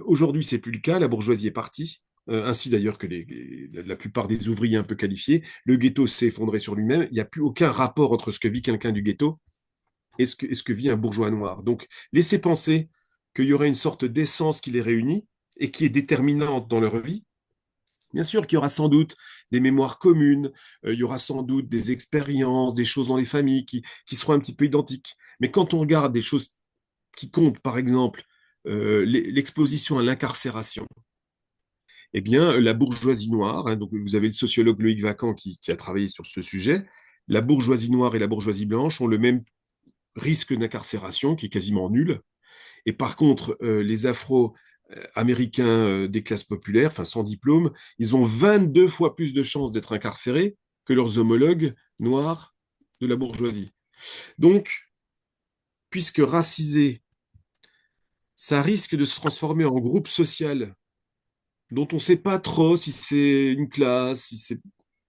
Aujourd'hui, c'est plus le cas, la bourgeoisie est partie, ainsi d'ailleurs que la plupart des ouvriers un peu qualifiés. Le ghetto s'est effondré sur lui-même, il n'y a plus aucun rapport entre ce que vit quelqu'un du ghetto et ce que vit un bourgeois noir. Donc, laissez penser qu'il y aurait une sorte d'essence qui les réunit et qui est déterminante dans leur vie. Bien sûr qu'il y aura sans doute des mémoires communes, il y aura sans doute des expériences, des choses dans les familles qui seront un petit peu identiques. Mais quand on regarde des choses qui comptent, par exemple, l'exposition à l'incarcération, eh bien, la bourgeoisie noire, hein, donc vous avez le sociologue Loïc Vacan qui a travaillé sur ce sujet, la bourgeoisie noire et la bourgeoisie blanche ont le même risque d'incarcération qui est quasiment nul. Et par contre, les Afro-Américains des classes populaires, enfin sans diplôme, ils ont 22 fois plus de chances d'être incarcérés que leurs homologues noirs de la bourgeoisie. Donc, puisque racisé, ça risque de se transformer en groupe social dont on ne sait pas trop si c'est une classe, si c'est...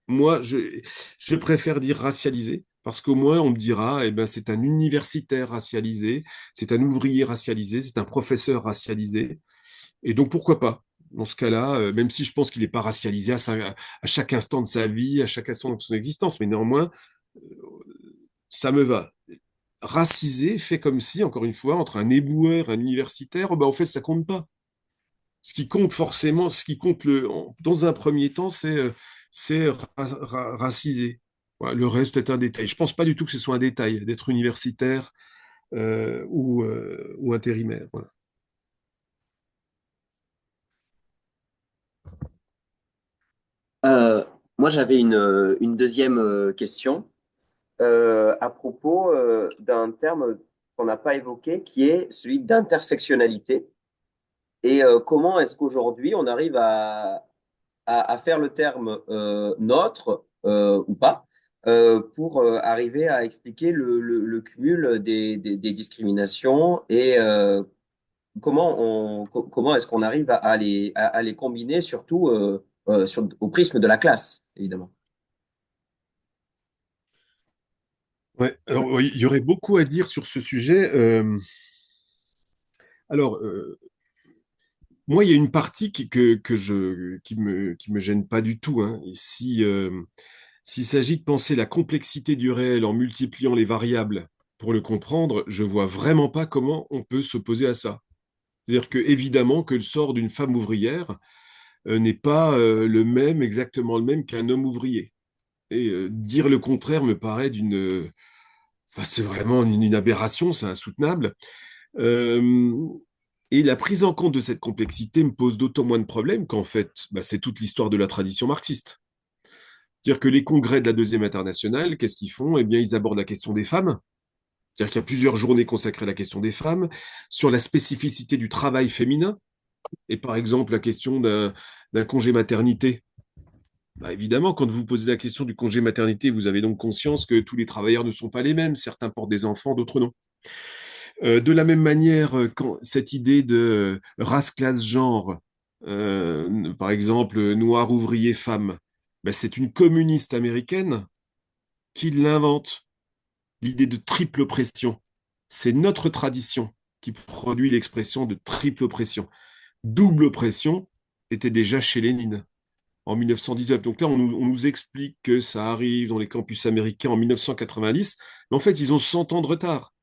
Moi, je préfère dire racialisé, parce qu'au moins on me dira, eh ben, c'est un universitaire racialisé, c'est un ouvrier racialisé, c'est un professeur racialisé. Et donc pourquoi pas? Dans ce cas-là, même si je pense qu'il n'est pas racialisé à chaque instant de sa vie, à chaque instant de son existence, mais néanmoins, euh, ça me va. Racisé fait comme si, encore une fois, entre un éboueur et un universitaire, oh ben, en fait, ça compte pas. Ce qui compte forcément, ce qui compte dans un premier temps, c'est racisé. Voilà, le reste est un détail. Je pense pas du tout que ce soit un détail d'être universitaire ou intérimaire. Voilà. Euh, Moi, j'avais une deuxième question à propos d'un terme qu'on n'a pas évoqué, qui est celui d'intersectionnalité. Et comment est-ce qu'aujourd'hui on arrive à faire le terme neutre ou pas pour arriver à expliquer le cumul des discriminations et comment est-ce qu'on arrive à les combiner, surtout au prisme de la classe, évidemment. Ouais, alors oui, il y aurait beaucoup à dire sur ce sujet. Alors, moi, il y a une partie qui me gêne pas du tout. Hein. Ici, s'il s'agit de penser la complexité du réel en multipliant les variables pour le comprendre, je vois vraiment pas comment on peut s'opposer à ça. C'est-à-dire que évidemment que le sort d'une femme ouvrière n'est pas exactement le même qu'un homme ouvrier. Et dire le contraire me paraît enfin, c'est vraiment une aberration, c'est insoutenable. Euh, et la prise en compte de cette complexité me pose d'autant moins de problèmes qu'en fait, bah, c'est toute l'histoire de la tradition marxiste. C'est-à-dire que les congrès de la Deuxième Internationale, qu'est-ce qu'ils font? Eh bien, ils abordent la question des femmes. C'est-à-dire qu'il y a plusieurs journées consacrées à la question des femmes, sur la spécificité du travail féminin, et par exemple la question d'un congé maternité. Bah, évidemment, quand vous posez la question du congé maternité, vous avez donc conscience que tous les travailleurs ne sont pas les mêmes. Certains portent des enfants, d'autres non. De la même manière, quand cette idée de race, classe, genre par exemple, noir, ouvrier, femme, ben, c'est une communiste américaine qui l'invente, l'idée de triple oppression. C'est notre tradition qui produit l'expression de triple oppression. Double oppression était déjà chez Lénine en 1919. Donc là, on nous explique que ça arrive dans les campus américains en 1990, mais en fait, ils ont 100 ans de retard.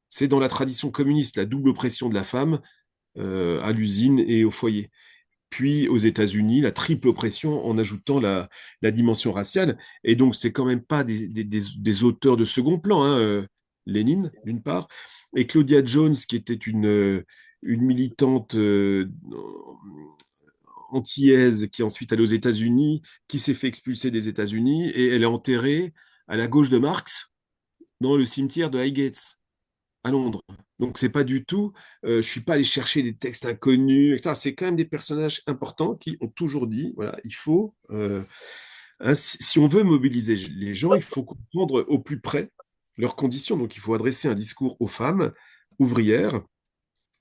C'est dans la tradition communiste, la double oppression de la femme à l'usine et au foyer. Puis aux États-Unis, la triple oppression en ajoutant la dimension raciale. Et donc, c'est quand même pas des auteurs de second plan, hein, Lénine, d'une part, et Claudia Jones, qui était une militante antillaise, qui est ensuite allée aux États-Unis, qui s'est fait expulser des États-Unis, et elle est enterrée à la gauche de Marx, dans le cimetière de Highgate, à Londres. Donc c'est pas du tout, je suis pas allé chercher des textes inconnus, etc. C'est quand même des personnages importants qui ont toujours dit, voilà, il faut, hein, si on veut mobiliser les gens, il faut comprendre au plus près leurs conditions. Donc il faut adresser un discours aux femmes ouvrières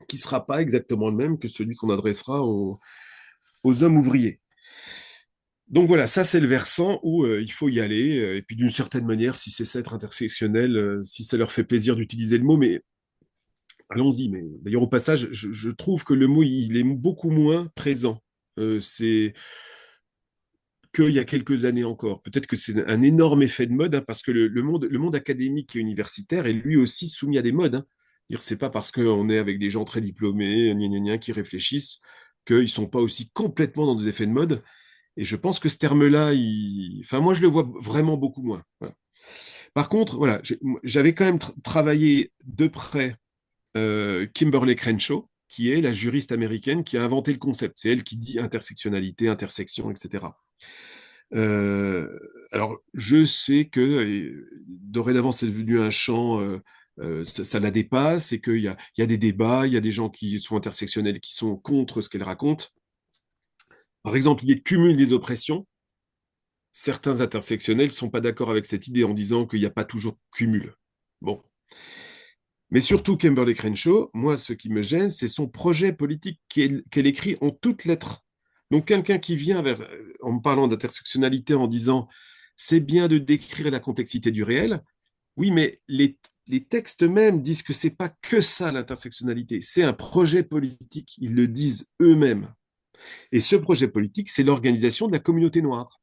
qui sera pas exactement le même que celui qu'on adressera aux hommes ouvriers. Donc voilà, ça c'est le versant où il faut y aller. Et puis d'une certaine manière, si c'est ça être intersectionnel, si ça leur fait plaisir d'utiliser le mot, mais allons-y. Mais d'ailleurs, au passage, je trouve que le mot, il est beaucoup moins présent. C'est qu'il y a quelques années encore. Peut-être que c'est un énorme effet de mode, hein, parce que le monde académique et universitaire est lui aussi soumis à des modes. Hein. C'est pas parce qu'on est avec des gens très diplômés, gna gna gna, qui réfléchissent, qu'ils ne sont pas aussi complètement dans des effets de mode. Et je pense que ce terme-là, enfin, moi, je le vois vraiment beaucoup moins. Voilà. Par contre, voilà, j'avais quand même travaillé de près Kimberly Crenshaw, qui est la juriste américaine qui a inventé le concept. C'est elle qui dit intersectionnalité, intersection, etc. Euh, alors, je sais que dorénavant, c'est devenu un champ, ça la dépasse, et qu'il y a des débats, il y a des gens qui sont intersectionnels, qui sont contre ce qu'elle raconte. Par exemple, l'idée de cumul des oppressions. Certains intersectionnels ne sont pas d'accord avec cette idée en disant qu'il n'y a pas toujours cumul. Bon. Mais surtout, Kimberly Crenshaw, moi, ce qui me gêne, c'est son projet politique qu'elle écrit en toutes lettres. Donc, quelqu'un qui vient en me parlant d'intersectionnalité en disant c'est bien de décrire la complexité du réel. Oui, mais les textes même disent que c'est pas que ça l'intersectionnalité, c'est un projet politique. Ils le disent eux-mêmes. Et ce projet politique, c'est l'organisation de la communauté noire,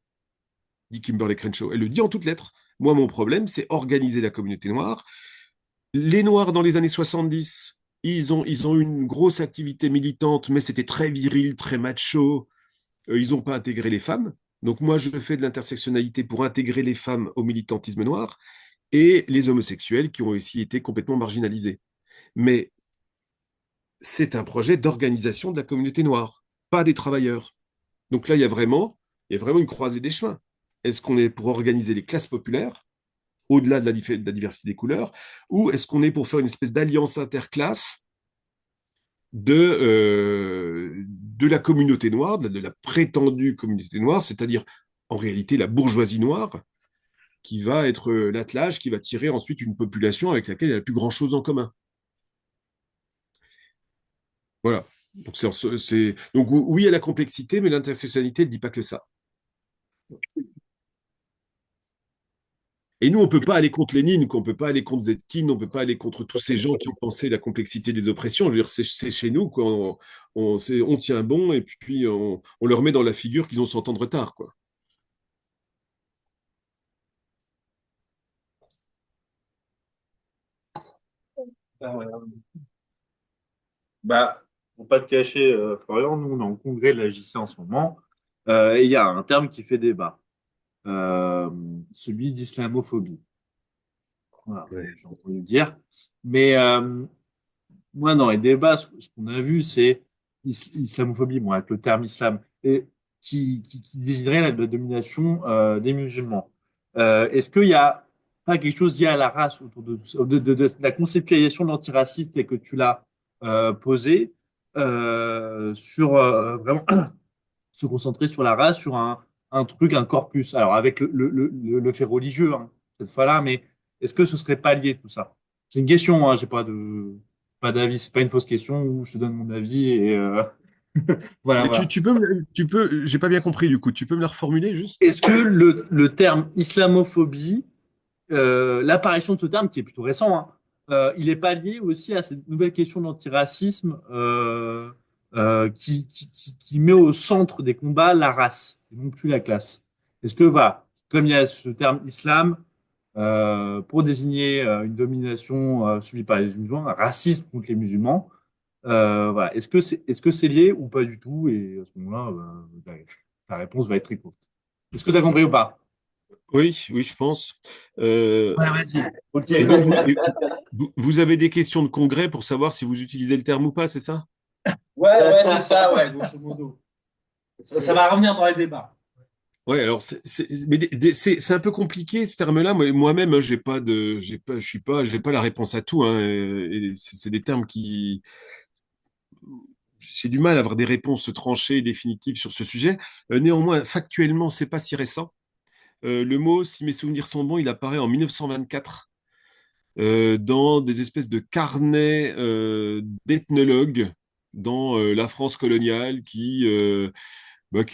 dit Kimberly Crenshaw. Elle le dit en toutes lettres. Moi, mon problème, c'est organiser la communauté noire. Les Noirs, dans les années 70, ils ont eu une grosse activité militante, mais c'était très viril, très macho. Ils n'ont pas intégré les femmes. Donc moi, je fais de l'intersectionnalité pour intégrer les femmes au militantisme noir et les homosexuels qui ont aussi été complètement marginalisés. Mais c'est un projet d'organisation de la communauté noire, pas des travailleurs. Donc là, il y a vraiment une croisée des chemins. Est-ce qu'on est pour organiser les classes populaires, au-delà de la diversité des couleurs, ou est-ce qu'on est pour faire une espèce d'alliance interclasse de la communauté noire, de la prétendue communauté noire, c'est-à-dire en réalité la bourgeoisie noire, qui va être l'attelage, qui va tirer ensuite une population avec laquelle il n'y a plus grand-chose en commun. Voilà. Donc, donc oui, il y a la complexité, mais l'intersectionnalité ne dit pas que ça. Et nous, on ne peut pas aller contre Lénine, on ne peut pas aller contre Zetkin, on ne peut pas aller contre tous ces gens qui ont pensé la complexité des oppressions. Je veux dire, c'est chez nous, quoi. On tient bon et puis on leur met dans la figure qu'ils ont 100 ans de retard, quoi. Euh, Bah, pour pas te cacher, Florian, nous, on est en congrès de la JC en ce moment, et il y a un terme qui fait débat, euh, celui d'islamophobie. Voilà, Ouais. j'ai entendu dire. Mais moi, dans les débats, ce qu'on a vu, c'est islamophobie, bon, avec le terme islam, et qui désignerait la domination des musulmans. Est-ce qu'il y a pas quelque chose lié à la race autour de tout ça, de la conceptualisation de l'antiraciste telle que tu l'as posée, sur vraiment se concentrer sur la race, sur un truc, un corpus. Alors, avec le fait religieux, hein, cette fois-là, mais est-ce que ce serait pas lié tout ça? C'est une question, hein, j'ai pas d'avis, c'est pas une fausse question où je te donne mon avis et Voilà, Mais voilà. j'ai pas bien compris du coup, tu peux me la reformuler juste? Est-ce que le terme islamophobie, l'apparition de ce terme, qui est plutôt récent, hein, il n'est pas lié aussi à cette nouvelle question d'antiracisme qui met au centre des combats la race, et non plus la classe? Est-ce que, voilà, comme il y a ce terme islam, pour désigner une domination subie par les musulmans, un racisme contre les musulmans, voilà. Est-ce que c'est lié ou pas du tout? Et à ce moment-là, la réponse va être très courte. Est-ce que tu as compris ou pas? Oui, oui, je pense. Euh, Ouais, vas-y. Ok. et donc, vous avez des questions de congrès pour savoir si vous utilisez le terme ou pas, c'est ça? Ouais, c'est ça, ouais, grosso modo. Ça va revenir dans les débats. Ouais, alors c'est un peu compliqué ce terme-là. Moi-même, hein, j'ai pas la réponse à tout. Hein, et c'est des termes qui, j'ai du mal à avoir des réponses tranchées et définitives sur ce sujet. Néanmoins, factuellement, c'est pas si récent. Le mot, si mes souvenirs sont bons, il apparaît en 1924 dans des espèces de carnets d'ethnologues dans la France coloniale qui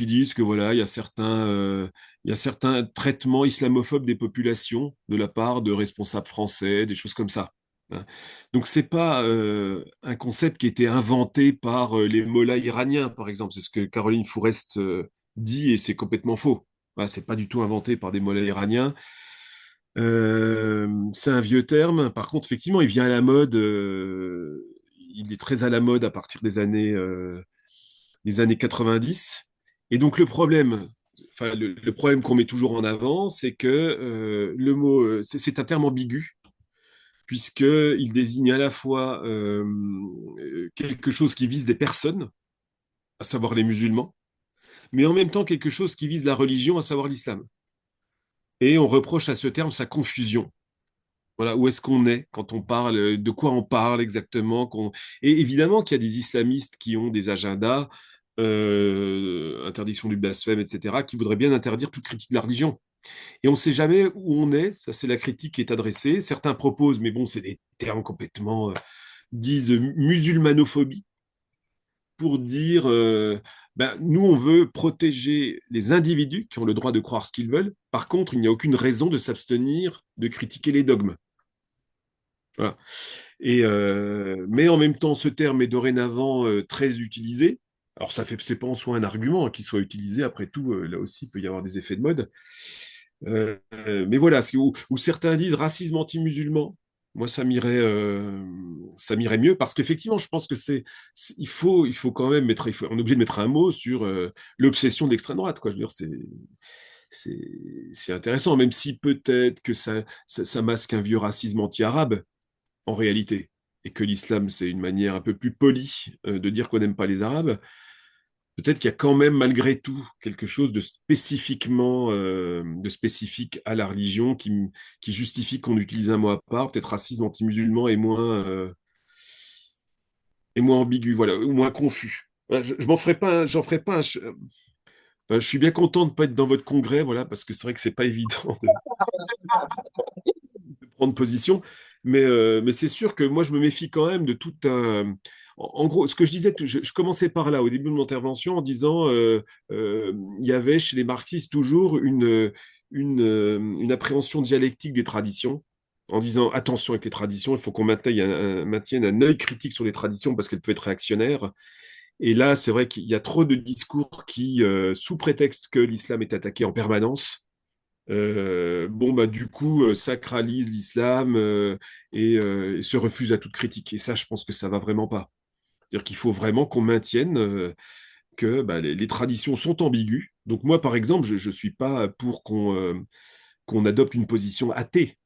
disent que voilà, il y a certains traitements islamophobes des populations de la part de responsables français, des choses comme ça. Hein. Donc c'est pas un concept qui a été inventé par les mollahs iraniens, par exemple. C'est ce que Caroline Fourest dit et c'est complètement faux. Voilà, c'est pas du tout inventé par des mollahs iraniens. C'est un vieux terme. Par contre, effectivement, il vient à la mode. Il est très à la mode à partir des années 90. Et donc le problème qu'on met toujours en avant, c'est que le mot, c'est un terme ambigu, puisqu'il désigne à la fois quelque chose qui vise des personnes, à savoir les musulmans, mais en même temps quelque chose qui vise la religion, à savoir l'islam. Et on reproche à ce terme sa confusion. Voilà, où est-ce qu'on est quand on parle, de quoi on parle exactement. Et évidemment qu'il y a des islamistes qui ont des agendas, interdiction du blasphème, etc., qui voudraient bien interdire toute critique de la religion. Et on ne sait jamais où on est, ça c'est la critique qui est adressée. Certains proposent, mais bon, c'est des termes complètement, disent musulmanophobie, pour dire, ben, nous on veut protéger les individus qui ont le droit de croire ce qu'ils veulent. Par contre, il n'y a aucune raison de s'abstenir de critiquer les dogmes. Voilà. Mais en même temps, ce terme est dorénavant très utilisé. Alors, c'est pas en soi un argument qu'il soit utilisé. Après tout, là aussi, il peut y avoir des effets de mode. Mais voilà, où certains disent racisme anti-musulman. Moi, ça m'irait mieux parce qu'effectivement, je pense que il faut quand même on est obligé de mettre un mot sur l'obsession de l'extrême droite, quoi. Je veux dire, c'est intéressant, même si peut-être que ça masque un vieux racisme anti-arabe en réalité, et que l'islam, c'est une manière un peu plus polie de dire qu'on n'aime pas les Arabes, peut-être qu'il y a quand même malgré tout quelque chose de spécifique à la religion qui justifie qu'on utilise un mot à part, peut-être racisme anti-musulman est moins ambigu, voilà, ou moins confus. Voilà, je m'en ferai pas, j'en ferai pas. Enfin, je suis bien content de ne pas être dans votre congrès, voilà, parce que c'est vrai que c'est pas évident de prendre position. Mais c'est sûr que moi, je me méfie quand même de tout un. En gros, ce que je disais, je commençais par là, au début de mon intervention, en disant il y avait chez les marxistes toujours une appréhension dialectique des traditions, en disant attention avec les traditions, il faut qu'on maintienne un œil critique sur les traditions parce qu'elles peuvent être réactionnaires. Et là, c'est vrai qu'il y a trop de discours qui, sous prétexte que l'islam est attaqué en permanence, bon, bah, du coup, sacralise l'islam et se refuse à toute critique. Et ça, je pense que ça va vraiment pas. C'est-à-dire qu'il faut vraiment qu'on maintienne que bah, les traditions sont ambiguës. Donc moi, par exemple, je ne suis pas pour qu'on adopte une position athée.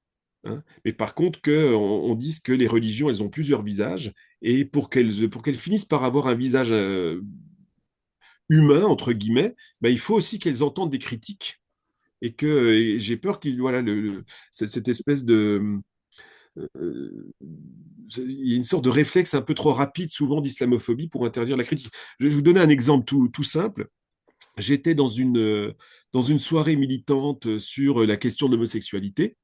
Hein. Mais par contre, on dise que les religions, elles ont plusieurs visages, et pour qu'elles finissent par avoir un visage humain, entre guillemets, bah, il faut aussi qu'elles entendent des critiques et j'ai peur qu'il voilà cette espèce de il y a une sorte de réflexe un peu trop rapide souvent d'islamophobie pour interdire la critique. Je vais vous donner un exemple tout simple. J'étais dans une soirée militante sur la question de l'homosexualité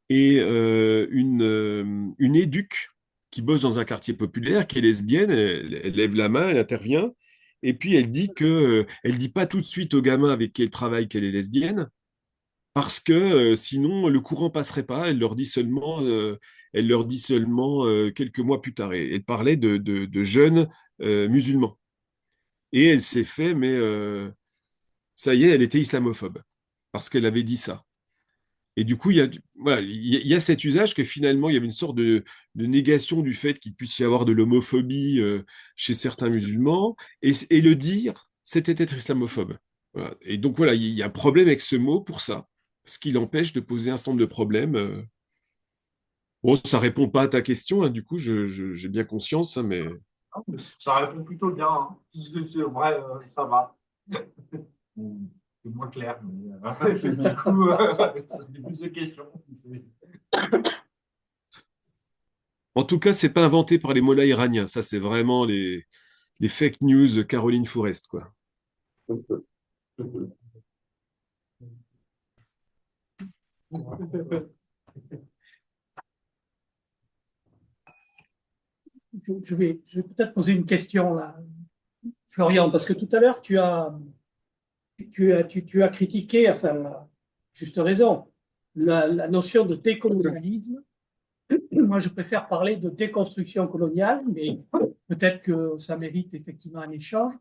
et une éduque qui bosse dans un quartier populaire, qui est lesbienne, elle lève la main, elle intervient Et puis elle dit pas tout de suite aux gamins avec qui elle travaille qu'elle est lesbienne, parce que sinon le courant passerait pas. Elle leur dit seulement quelques mois plus tard. Et elle parlait de jeunes musulmans. Et elle s'est fait, mais ça y est, elle était islamophobe parce qu'elle avait dit ça. Et du coup, voilà, il y a cet usage que finalement, il y avait une sorte de négation du fait qu'il puisse y avoir de l'homophobie chez certains musulmans, et le dire, c'était être islamophobe. Voilà. Et donc voilà, il y a un problème avec ce mot pour ça, ce qui l'empêche de poser un certain nombre de problèmes. Bon, ça répond pas à ta question, hein, du coup, j'ai bien conscience, hein, mais Ça répond plutôt bien, hein. C'est vrai, ça va. C'est moins clair, mais du coup, ça fait plus de questions. en tout cas, c'est pas inventé par les mollahs iraniens. Ça, c'est vraiment les fake news Caroline Fourest, quoi. Je vais peut-être poser une question là, Florian, parce que tout à l'heure, tu as critiqué, enfin, juste raison, la notion de décolonialisme. Moi, je préfère parler de déconstruction coloniale, mais peut-être que ça mérite effectivement un échange.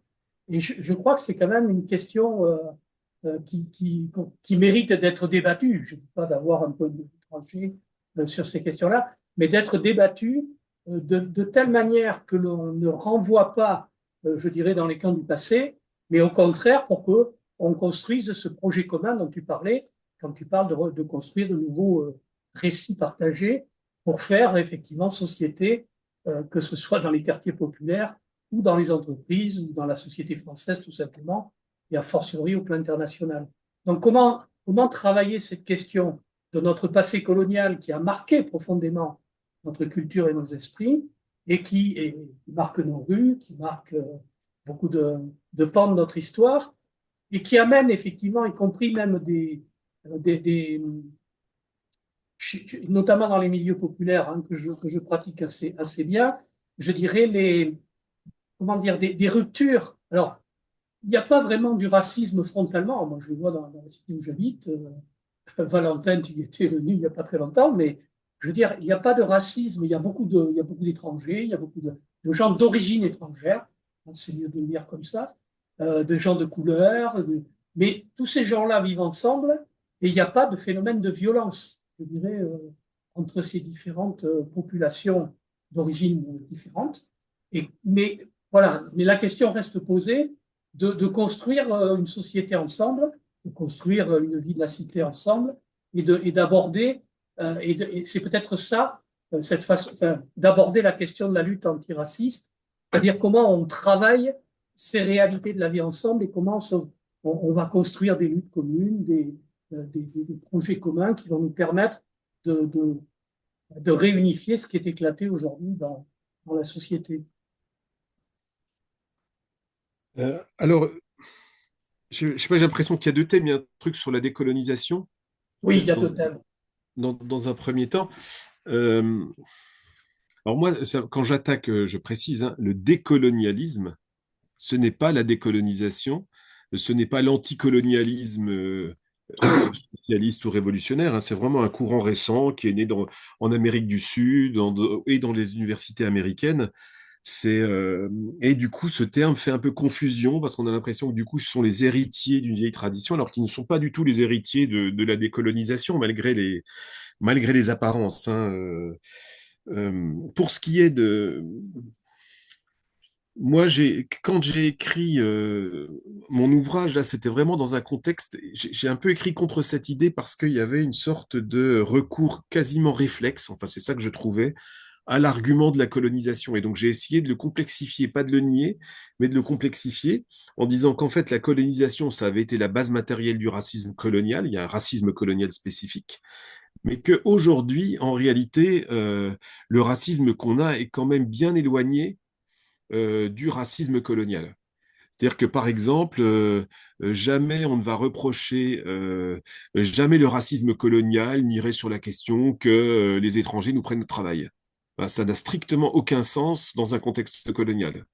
Et je crois que c'est quand même une question qui mérite d'être débattue. Je ne dis pas d'avoir un peu de tranché sur ces questions-là, mais d'être débattue de telle manière que l'on ne renvoie pas, je dirais, dans les camps du passé, mais au contraire pour que on construise ce projet commun dont tu parlais, quand tu parles de construire de nouveaux récits partagés pour faire effectivement société, que ce soit dans les quartiers populaires ou dans les entreprises ou dans la société française tout simplement, et a fortiori au plan international. Donc comment travailler cette question de notre passé colonial qui a marqué profondément notre culture et nos esprits et qui marque nos rues, qui marque beaucoup de pans de notre histoire et qui amène effectivement, y compris même des notamment dans les milieux populaires hein, que je pratique assez bien, je dirais comment dire, des ruptures. Alors, il n'y a pas vraiment du racisme frontalement. Moi, je le vois dans la cité où j'habite. Valentin, tu y étais venu il n'y a pas très longtemps, mais je veux dire, il n'y a pas de racisme. Il y a beaucoup d'étrangers, il y a beaucoup de gens d'origine étrangère. C'est mieux de le dire comme ça. De gens de couleur. Mais tous ces gens-là vivent ensemble et il n'y a pas de phénomène de violence, je dirais, entre ces différentes populations d'origine différentes. Mais voilà, mais la question reste posée de construire une société ensemble, de construire une vie de la cité ensemble et d'aborder, et c'est peut-être ça, cette façon, enfin, d'aborder la question de la lutte antiraciste, c'est-à-dire comment on travaille ces réalités de la vie ensemble et comment on va construire des luttes communes, des projets communs qui vont nous permettre de, de, de réunifier ce qui est éclaté aujourd'hui dans la société. Alors, je sais pas, j'ai l'impression qu'il y a deux thèmes. Il y a un truc sur la décolonisation, Oui, il y a dans, deux thèmes. dans un premier temps. Euh, alors moi, quand j'attaque, je précise, hein, le décolonialisme, ce n'est pas la décolonisation, ce n'est pas l'anticolonialisme socialiste ou révolutionnaire, hein, c'est vraiment un courant récent qui est né en Amérique du Sud et dans les universités américaines. C'est, et du coup, ce terme fait un peu confusion parce qu'on a l'impression que du coup, ce sont les héritiers d'une vieille tradition, alors qu'ils ne sont pas du tout les héritiers de la décolonisation, malgré les apparences, hein. Pour ce qui est de, moi, quand j'ai écrit mon ouvrage, là, c'était vraiment dans un contexte, j'ai un peu écrit contre cette idée parce qu'il y avait une sorte de recours quasiment réflexe, enfin, c'est ça que je trouvais, à l'argument de la colonisation. Et donc, j'ai essayé de le complexifier, pas de le nier, mais de le complexifier en disant qu'en fait, la colonisation, ça avait été la base matérielle du racisme colonial, il y a un racisme colonial spécifique, mais qu'aujourd'hui, en réalité, le racisme qu'on a est quand même bien éloigné du racisme colonial. C'est-à-dire que, par exemple, jamais on ne va reprocher, jamais le racisme colonial n'irait sur la question que les étrangers nous prennent le travail. Ben, ça n'a strictement aucun sens dans un contexte colonial.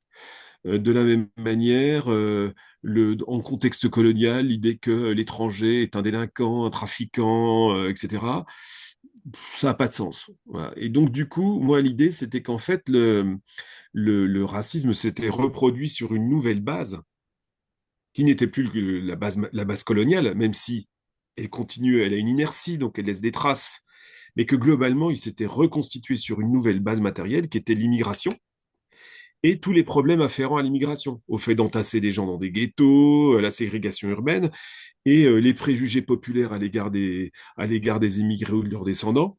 De la même manière, en contexte colonial, l'idée que l'étranger est un délinquant, un trafiquant, etc., ça n'a pas de sens. Voilà. Et donc, du coup, moi, l'idée, c'était qu'en fait, le racisme s'était reproduit sur une nouvelle base, qui n'était plus la base coloniale, même si elle continue, elle a une inertie, donc elle laisse des traces, mais que globalement, il s'était reconstitué sur une nouvelle base matérielle, qui était l'immigration, et tous les problèmes afférents à l'immigration, au fait d'entasser des gens dans des ghettos, la ségrégation urbaine, et les préjugés populaires à l'égard des immigrés ou de leurs descendants.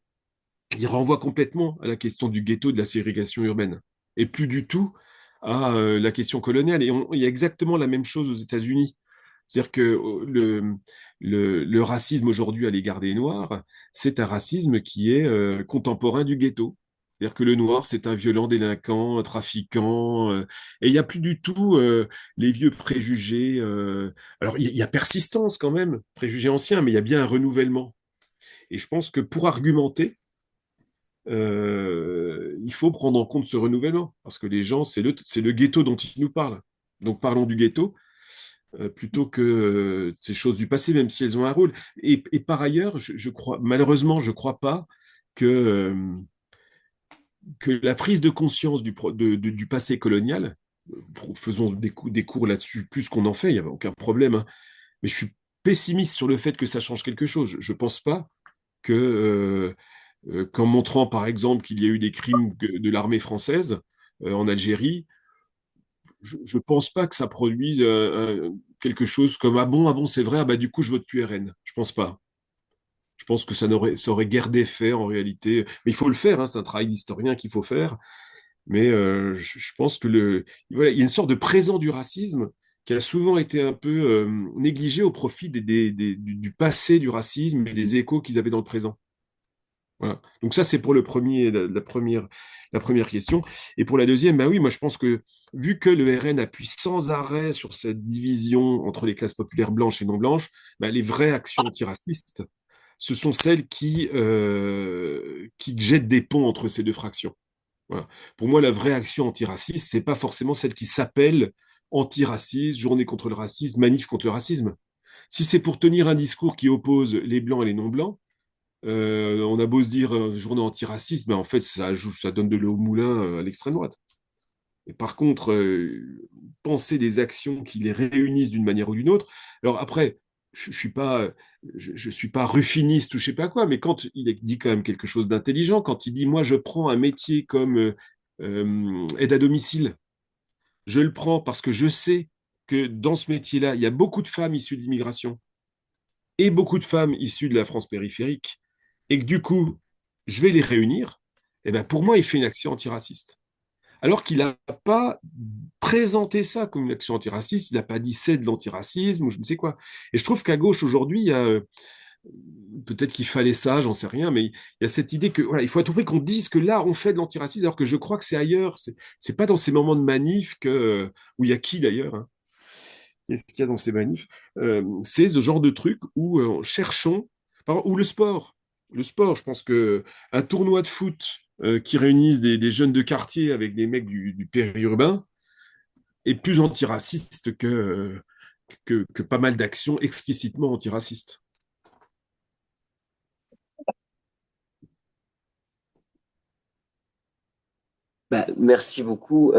Il renvoie complètement à la question du ghetto, de la ségrégation urbaine, et plus du tout à la question coloniale. Et il y a exactement la même chose aux États-Unis. C'est-à-dire que le racisme aujourd'hui à l'égard des Noirs, c'est un racisme qui est contemporain du ghetto. C'est-à-dire que le noir, c'est un violent délinquant, un trafiquant, et il n'y a plus du tout les vieux préjugés. Alors, il y a persistance quand même, préjugés anciens, mais il y a bien un renouvellement. Et je pense que pour argumenter, il faut prendre en compte ce renouvellement, parce que les gens, c'est le ghetto dont ils nous parlent. Donc parlons du ghetto, plutôt que ces choses du passé, même si elles ont un rôle. Et par ailleurs, je crois, malheureusement, je ne crois pas que la prise de conscience du passé colonial, faisons des cours là-dessus plus qu'on en fait, il n'y a aucun problème, hein, mais je suis pessimiste sur le fait que ça change quelque chose. Je ne pense pas que qu'en montrant par exemple qu'il y a eu des crimes de l'armée française en Algérie, je ne pense pas que ça produise quelque chose comme ah bon c'est vrai, ah bah du coup je vote QRN. Je pense pas. Je pense que ça aurait guère d'effet en réalité. Mais il faut le faire, hein, c'est un travail d'historien qu'il faut faire. Mais je pense que voilà, il y a une sorte de présent du racisme qui a souvent été un peu négligé au profit du passé du racisme et des échos qu'ils avaient dans le présent. Voilà. Donc ça, c'est pour la première question. Et pour la deuxième, bah oui, moi je pense que vu que le RN appuie sans arrêt sur cette division entre les classes populaires blanches et non blanches, bah, les vraies actions antiracistes, ce sont celles qui jettent des ponts entre ces deux fractions. Voilà. Pour moi, la vraie action antiraciste, c'est pas forcément celle qui s'appelle antiraciste, journée contre le racisme, manif contre le racisme. Si c'est pour tenir un discours qui oppose les blancs et les non-blancs, on a beau se dire journée antiraciste, mais en fait, ça donne de l'eau au moulin à l'extrême droite. Et par contre, penser des actions qui les réunissent d'une manière ou d'une autre. Alors après, je suis pas ruffiniste ou je sais pas quoi, mais quand il dit quand même quelque chose d'intelligent, quand il dit moi je prends un métier comme aide à domicile, je le prends parce que je sais que dans ce métier-là, il y a beaucoup de femmes issues de l'immigration et beaucoup de femmes issues de la France périphérique, et que du coup, je vais les réunir, et ben pour moi, il fait une action antiraciste. Alors qu'il n'a pas présenté ça comme une action antiraciste, il n'a pas dit c'est de l'antiracisme ou je ne sais quoi. Et je trouve qu'à gauche aujourd'hui, il y a peut-être qu'il fallait ça, j'en sais rien, mais il y a cette idée que voilà, il faut à tout prix qu'on dise que là on fait de l'antiracisme, alors que je crois que c'est ailleurs. C'est pas dans ces moments de manif où il y a qui d'ailleurs, hein. Qu'est-ce qu'il y a dans ces manifs? C'est ce genre de truc où cherchons, ou le sport. Le sport, je pense que un tournoi de foot qui réunisse des jeunes de quartier avec des mecs du périurbain est plus antiraciste que pas mal d'actions explicitement antiracistes. Bah, merci beaucoup.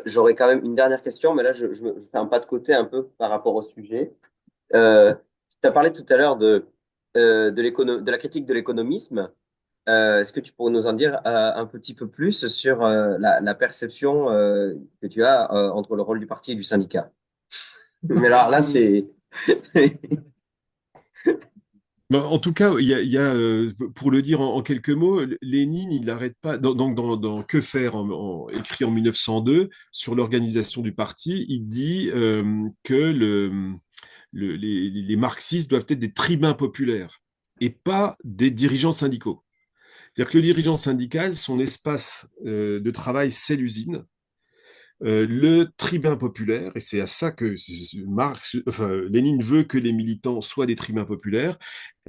J'aurais quand même une dernière question, mais là, je fais un pas de côté un peu par rapport au sujet. Tu as parlé tout à l'heure de la critique de l'économisme. Est-ce que tu pourrais nous en dire un petit peu plus sur la perception que tu as entre le rôle du parti et du syndicat? Mais alors là, c'est... Ben, en tout cas, pour le dire en quelques mots, Lénine, il n'arrête pas, dans Que faire, écrit en 1902, sur l'organisation du parti, il dit que les marxistes doivent être des tribuns populaires et pas des dirigeants syndicaux. C'est-à-dire que le dirigeant syndical, son espace de travail, c'est l'usine. Le tribun populaire, et c'est à ça que Lénine veut que les militants soient des tribuns populaires,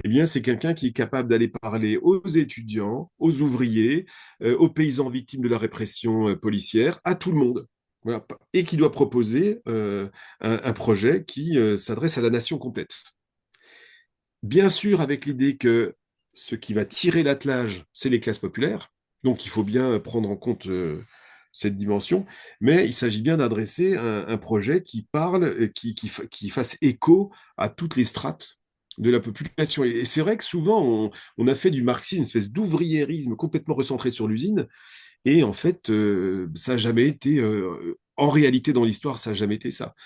eh bien, c'est quelqu'un qui est capable d'aller parler aux étudiants, aux ouvriers, aux paysans victimes de la répression policière, à tout le monde. Voilà, et qui doit proposer un projet qui s'adresse à la nation complète. Bien sûr, avec l'idée que ce qui va tirer l'attelage, c'est les classes populaires, donc il faut bien prendre en compte cette dimension, mais il s'agit bien d'adresser un projet qui parle, qui fasse écho à toutes les strates de la population. Et c'est vrai que souvent, on a fait du marxisme, une espèce d'ouvriérisme complètement recentré sur l'usine, et en fait, ça n'a jamais été, en réalité dans l'histoire, ça n'a jamais été ça.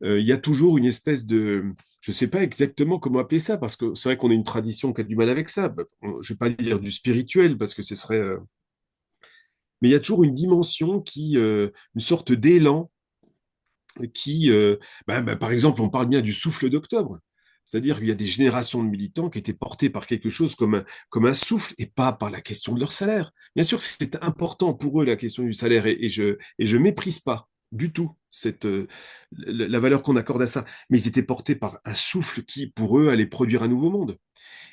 Il y a toujours une espèce de, je ne sais pas exactement comment appeler ça, parce que c'est vrai qu'on a une tradition qui a du mal avec ça. Je ne vais pas dire du spirituel, parce que ce serait... mais il y a toujours une dimension une sorte d'élan qui, par exemple, on parle bien du souffle d'octobre. C'est-à-dire qu'il y a des générations de militants qui étaient portés par quelque chose comme un souffle et pas par la question de leur salaire. Bien sûr, c'est important pour eux la question du salaire et je méprise pas du tout la valeur qu'on accorde à ça. Mais ils étaient portés par un souffle qui, pour eux, allait produire un nouveau monde.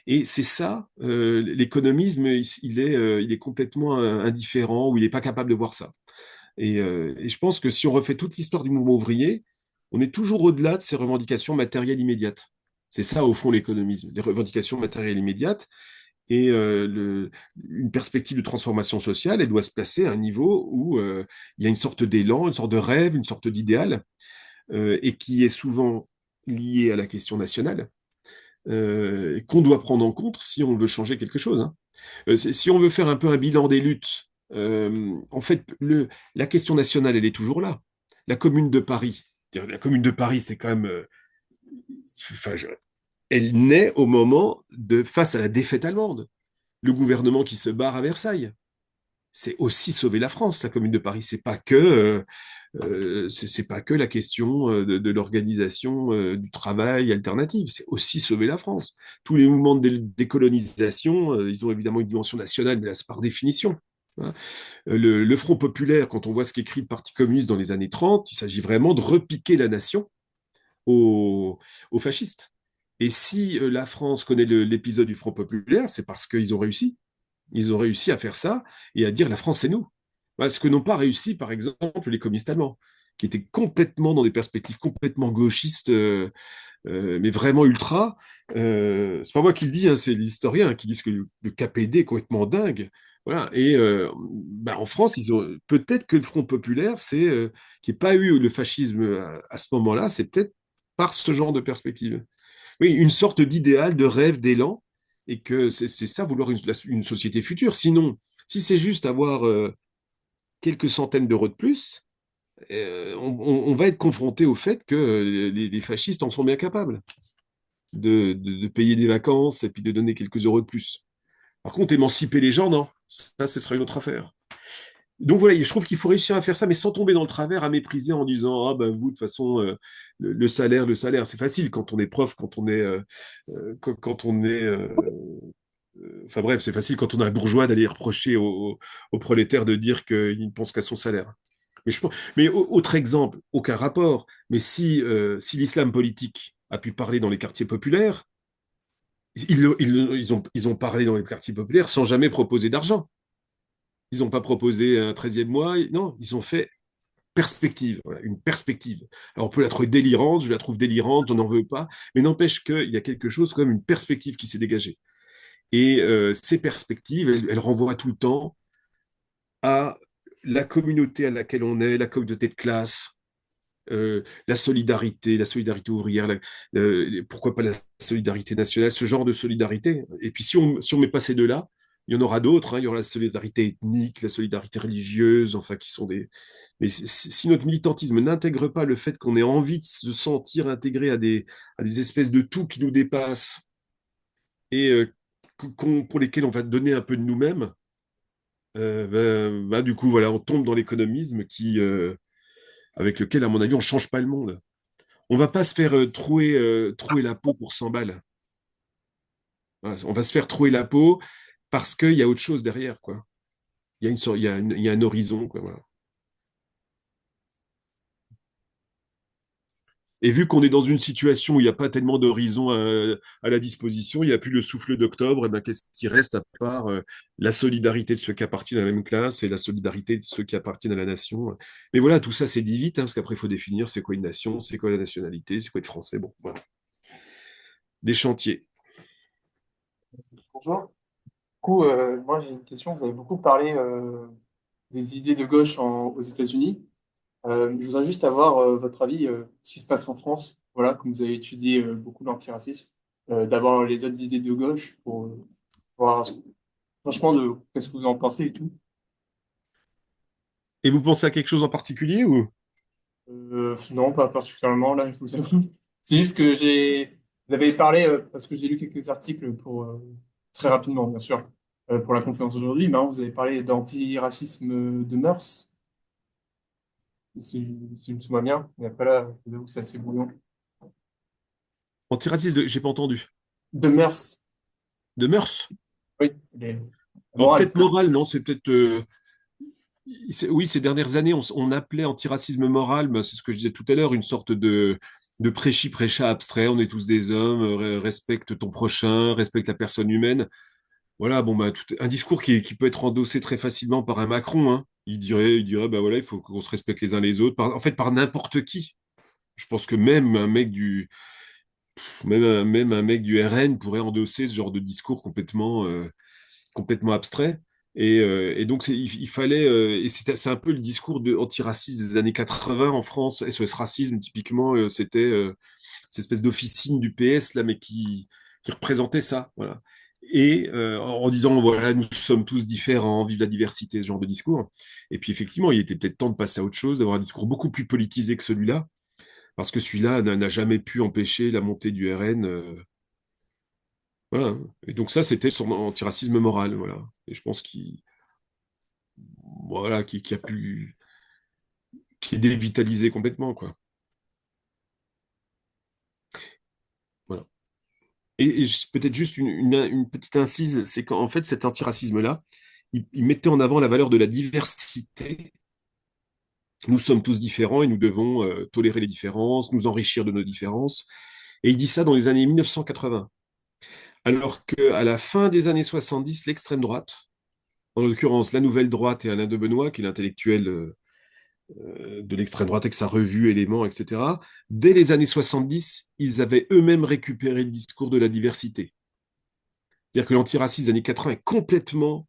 Et c'est ça, l'économisme, il est complètement indifférent ou il n'est pas capable de voir ça. Et je pense que si on refait toute l'histoire du mouvement ouvrier, on est toujours au-delà de ces revendications matérielles immédiates. C'est ça, au fond, l'économisme, les revendications matérielles immédiates. Et une perspective de transformation sociale, elle doit se placer à un niveau où il y a une sorte d'élan, une sorte de rêve, une sorte d'idéal, et qui est souvent lié à la question nationale, et qu'on doit prendre en compte si on veut changer quelque chose, hein. Si on veut faire un peu un bilan des luttes, en fait, la question nationale, elle est toujours là. La Commune de Paris, la Commune de Paris, c'est quand même, enfin, elle naît au moment face à la défaite allemande. Le gouvernement qui se barre à Versailles, c'est aussi sauver la France. La Commune de Paris, c'est pas que la question de l'organisation du travail alternative, c'est aussi sauver la France. Tous les mouvements de décolonisation, ils ont évidemment une dimension nationale, mais là, c'est par définition, hein. Le Front populaire, quand on voit ce qu'écrit le Parti communiste dans les années 30, il s'agit vraiment de repiquer la nation aux, aux fascistes. Et si la France connaît l'épisode du Front populaire, c'est parce qu'ils ont réussi. Ils ont réussi à faire ça et à dire la France, c'est nous. Ce que n'ont pas réussi, par exemple, les communistes allemands, qui étaient complètement dans des perspectives complètement gauchistes, mais vraiment ultra. C'est pas moi qui le dis, hein, c'est les historiens qui disent que le KPD est complètement dingue. Voilà. Et en France, ils ont peut-être que le Front populaire, qui n'ait pas eu le fascisme à ce moment-là, c'est peut-être par ce genre de perspective. Oui, une sorte d'idéal, de rêve, d'élan, et que c'est ça, vouloir une société future. Sinon, si c'est juste avoir quelques centaines d'euros de plus, on va être confronté au fait que les fascistes en sont bien capables de payer des vacances et puis de donner quelques euros de plus. Par contre, émanciper les gens, non. Ça, ce serait une autre affaire. Donc voilà, je trouve qu'il faut réussir à faire ça, mais sans tomber dans le travers, à mépriser en disant, ah ben vous, de toute façon, le salaire, c'est facile quand on est prof, quand on est, enfin bref, c'est facile quand on est un bourgeois d'aller reprocher aux prolétaires de dire qu'il ne pense qu'à son salaire. Mais autre exemple, aucun rapport, mais si l'islam politique a pu parler dans les quartiers populaires, ils ont parlé dans les quartiers populaires sans jamais proposer d'argent. Ils n'ont pas proposé un 13e mois, non, ils ont fait perspective, voilà, une perspective. Alors on peut la trouver délirante, je la trouve délirante, je n'en veux pas, mais n'empêche qu'il y a quelque chose comme une perspective qui s'est dégagée. Et ces perspectives, elles renvoient tout le temps à la communauté à laquelle on est, la communauté de classe, la solidarité ouvrière, pourquoi pas la solidarité nationale, ce genre de solidarité. Et puis si on met pas ces deux-là, il y en aura d'autres, hein. Il y aura la solidarité ethnique, la solidarité religieuse, enfin qui sont des. Mais si notre militantisme n'intègre pas le fait qu'on ait envie de se sentir intégré à des espèces de tout qui nous dépassent et pour lesquels on va donner un peu de nous-mêmes, du coup voilà, on tombe dans l'économisme avec lequel, à mon avis, on change pas le monde. On va pas se faire trouer la peau pour 100 balles. Voilà, on va se faire trouer la peau parce qu'il y a autre chose derrière, quoi. Il y a une sorte, il y a un horizon, quoi. Voilà. Et vu qu'on est dans une situation où il n'y a pas tellement d'horizon à la disposition, il n'y a plus le souffle d'octobre, et ben, qu'est-ce qui reste à part la solidarité de ceux qui appartiennent à la même classe et la solidarité de ceux qui appartiennent à la nation. Mais voilà, tout ça, c'est dit vite, hein, parce qu'après, il faut définir c'est quoi une nation, c'est quoi la nationalité, c'est quoi être français. Bon, voilà. Des chantiers. Bonjour. Du coup, moi j'ai une question. Vous avez beaucoup parlé des idées de gauche aux États-Unis. Je voudrais juste avoir votre avis, ce qui se passe en France. Voilà, comme vous avez étudié beaucoup l'antiracisme, d'abord les autres idées de gauche pour voir franchement de qu'est-ce que vous en pensez et tout. Et vous pensez à quelque chose en particulier ou? Non, pas particulièrement là, je vous avoue. C'est juste que vous avez parlé parce que j'ai lu quelques articles pour très rapidement, bien sûr, pour la conférence d'aujourd'hui. Mais vous avez parlé d'antiracisme de mœurs. Si je me souviens bien. Mais après là, je vous avoue que c'est assez brouillon. Antiraciste, j'ai pas entendu. De mœurs, De mœurs? oui, Alors, morale. peut-être morale, non, c'est peut-être. Oui, ces dernières années, on appelait antiracisme moral, ben, c'est ce que je disais tout à l'heure, une sorte de prêchi-prêcha abstrait. On est tous des hommes, respecte ton prochain, respecte la personne humaine. Voilà, bon, bah, un discours qui peut être endossé très facilement par un Macron, hein. Il dirait, bah voilà, il faut qu'on se respecte les uns les autres, en fait, par n'importe qui. Je pense que même un mec du RN pourrait endosser ce genre de discours complètement abstrait. Et donc, il fallait, et c'est un peu le discours antiraciste des années 80 en France. SOS Racisme, typiquement, c'était cette espèce d'officine du PS, là, mais qui représentait ça. Voilà. Et en disant, voilà, nous sommes tous différents, vive la diversité, ce genre de discours. Et puis, effectivement, il était peut-être temps de passer à autre chose, d'avoir un discours beaucoup plus politisé que celui-là, parce que celui-là n'a jamais pu empêcher la montée du RN. Voilà. Et donc, ça, c'était son antiracisme moral. Voilà. Et je pense qu'il voilà, qui est dévitalisé complètement, quoi. Voilà. Et peut-être juste une petite incise, c'est qu'en fait, cet antiracisme-là, il mettait en avant la valeur de la diversité. Nous sommes tous différents et nous devons tolérer les différences, nous enrichir de nos différences. Et il dit ça dans les années 1980. Alors qu'à la fin des années 70, l'extrême droite, en l'occurrence la nouvelle droite et Alain de Benoît, qui est l'intellectuel de l'extrême droite avec sa revue Éléments, etc., dès les années 70, ils avaient eux-mêmes récupéré le discours de la diversité. C'est-à-dire que l'antiracisme des années 80 est complètement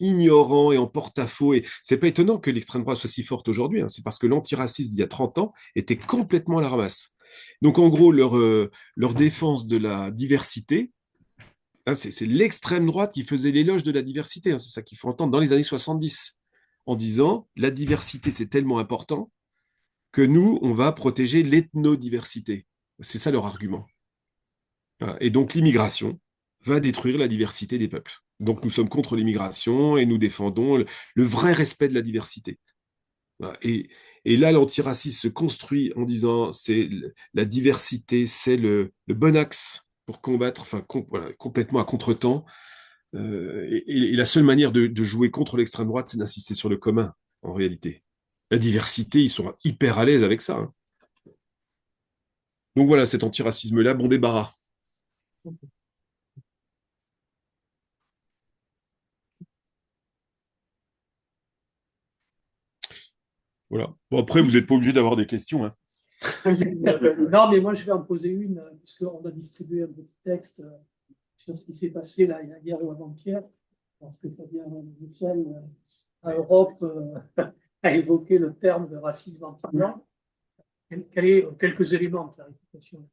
ignorant et en porte-à-faux. Et c'est pas étonnant que l'extrême droite soit si forte aujourd'hui, hein. C'est parce que l'antiracisme d'il y a 30 ans était complètement à la ramasse. Donc en gros, leur défense de la diversité, hein, c'est l'extrême droite qui faisait l'éloge de la diversité, hein. C'est ça qu'il faut entendre dans les années 70, en disant la diversité c'est tellement important que nous, on va protéger l'ethnodiversité. C'est ça leur argument. Voilà. Et donc l'immigration va détruire la diversité des peuples. Donc nous sommes contre l'immigration et nous défendons le vrai respect de la diversité. Voilà. Et là, l'antiracisme se construit en disant c'est la diversité, c'est le bon axe pour combattre, enfin voilà, complètement à contretemps. Et la seule manière de jouer contre l'extrême droite, c'est d'insister sur le commun, en réalité. La diversité, ils sont hyper à l'aise avec ça, hein. Donc voilà, cet antiracisme-là, bon débarras. Voilà. Bon, après, vous n'êtes pas obligé d'avoir des questions, hein. Non, mais moi, je vais en poser une, puisqu'on a distribué un petit texte sur ce qui s'est passé là, hier ou avant-hier, parce que Fabien Roussel, à Europe, a évoqué le terme de racisme anti-blanc. Quels sont quelques éléments de clarification?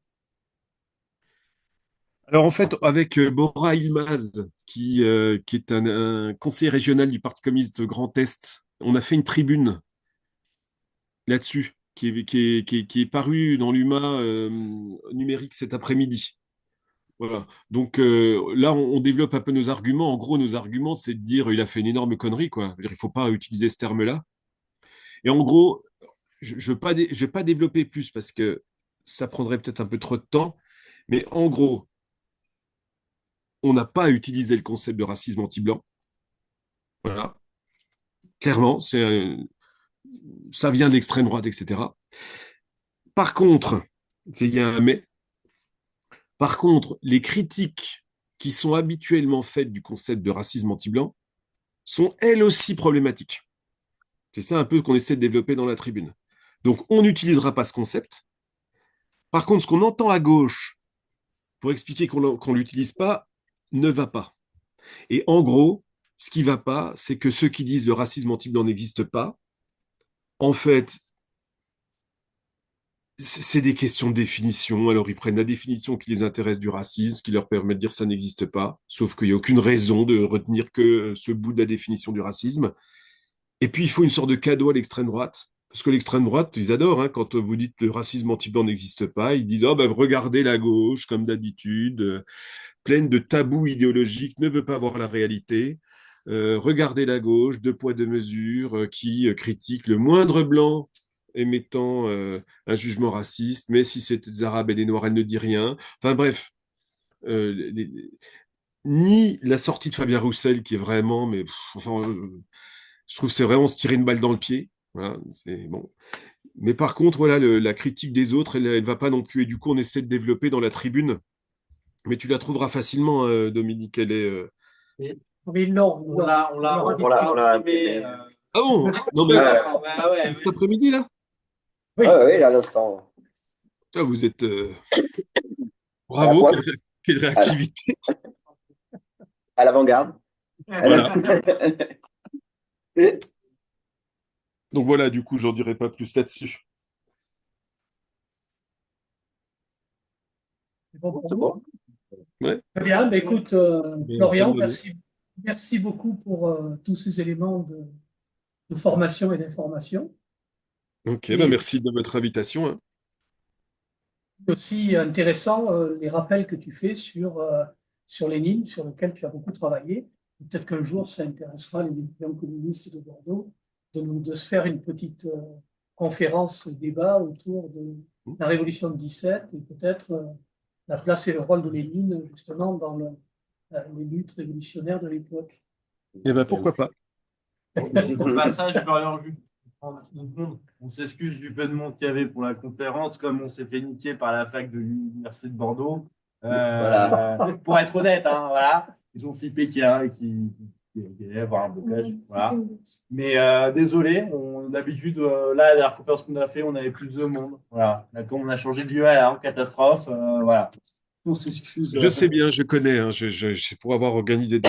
Alors en fait, avec Bora Ilmaz, qui est un conseiller régional du Parti communiste Grand Est, on a fait une tribune là-dessus, qui est parue dans l'UMA numérique cet après-midi. Voilà. Donc là, on développe un peu nos arguments. En gros, nos arguments, c'est de dire il a fait une énorme connerie, quoi. Je veux dire, il ne faut pas utiliser ce terme-là. Et en gros, je ne vais pas développer plus parce que ça prendrait peut-être un peu trop de temps. Mais en gros, on n'a pas utilisé le concept de racisme anti-blanc. Voilà. Clairement, ça vient de l'extrême droite, etc. Par contre, il y a un mais, par contre, les critiques qui sont habituellement faites du concept de racisme anti-blanc sont elles aussi problématiques. C'est ça un peu qu'on essaie de développer dans la tribune. Donc, on n'utilisera pas ce concept. Par contre, ce qu'on entend à gauche pour expliquer qu'on ne l'utilise pas ne va pas. Et en gros, ce qui ne va pas, c'est que ceux qui disent le racisme anti-blanc n'existe pas, en fait, c'est des questions de définition. Alors, ils prennent la définition qui les intéresse du racisme, qui leur permet de dire que ça n'existe pas, sauf qu'il n'y a aucune raison de retenir que ce bout de la définition du racisme. Et puis, il faut une sorte de cadeau à l'extrême droite. Parce que l'extrême droite, ils adorent, hein, quand vous dites que le racisme anti-blanc n'existe pas, ils disent, oh, ben, regardez la gauche, comme d'habitude, pleine de tabous idéologiques, ne veut pas voir la réalité. Regardez la gauche, deux poids, deux mesures, qui critique le moindre blanc émettant un jugement raciste, mais si c'est des Arabes et des Noirs, elle ne dit rien. Enfin bref, ni la sortie de Fabien Roussel, qui est vraiment, mais enfin, je trouve que c'est vraiment se tirer une balle dans le pied. Voilà, c'est bon. Mais par contre, voilà, la critique des autres, elle ne va pas non plus. Et du coup, on essaie de développer dans la tribune. Mais tu la trouveras facilement, Dominique. Elle est. Oui, non, On l'a imprimé. Ah bon? Non, mais Ouais. cet après-midi, là? Oui. Oui, à l'instant. Putain, vous êtes. À la Bravo, pointe. quelle réactivité. À l'avant-garde. Voilà. Donc voilà, du coup, j'en dirai pas plus là-dessus. C'est bon pour C'est vous? bon. Ouais. Très bien. Mais écoute, Mais Florian, ça me- merci beaucoup pour tous ces éléments de formation et d'information. Ok, bah Et merci de votre invitation, hein. aussi intéressant les rappels que tu fais sur Lénine, sur lequel tu as beaucoup travaillé. Peut-être qu'un jour, ça intéressera les étudiants communistes de Bordeaux de se faire une petite conférence, débat autour de la Révolution de 17 et peut-être la place et le rôle de Lénine justement dans les luttes révolutionnaires de l'époque. Eh ben pourquoi pas? Au passage, Florian, juste pour prendre une seconde, on s'excuse du peu de monde qu'il y avait pour la conférence, comme on s'est fait niquer par la fac de l'Université de Bordeaux. Voilà. Pour être honnête, hein, voilà. Ils ont flippé qu'il y a qui allait avoir un blocage. Voilà. Mais désolé, d'habitude, là, la conférence qu'on a fait, on avait plus de monde. Voilà. Là, comme on a changé de lieu à la catastrophe, voilà. On s'excuse. Je sais bien, je connais, hein, pour avoir organisé des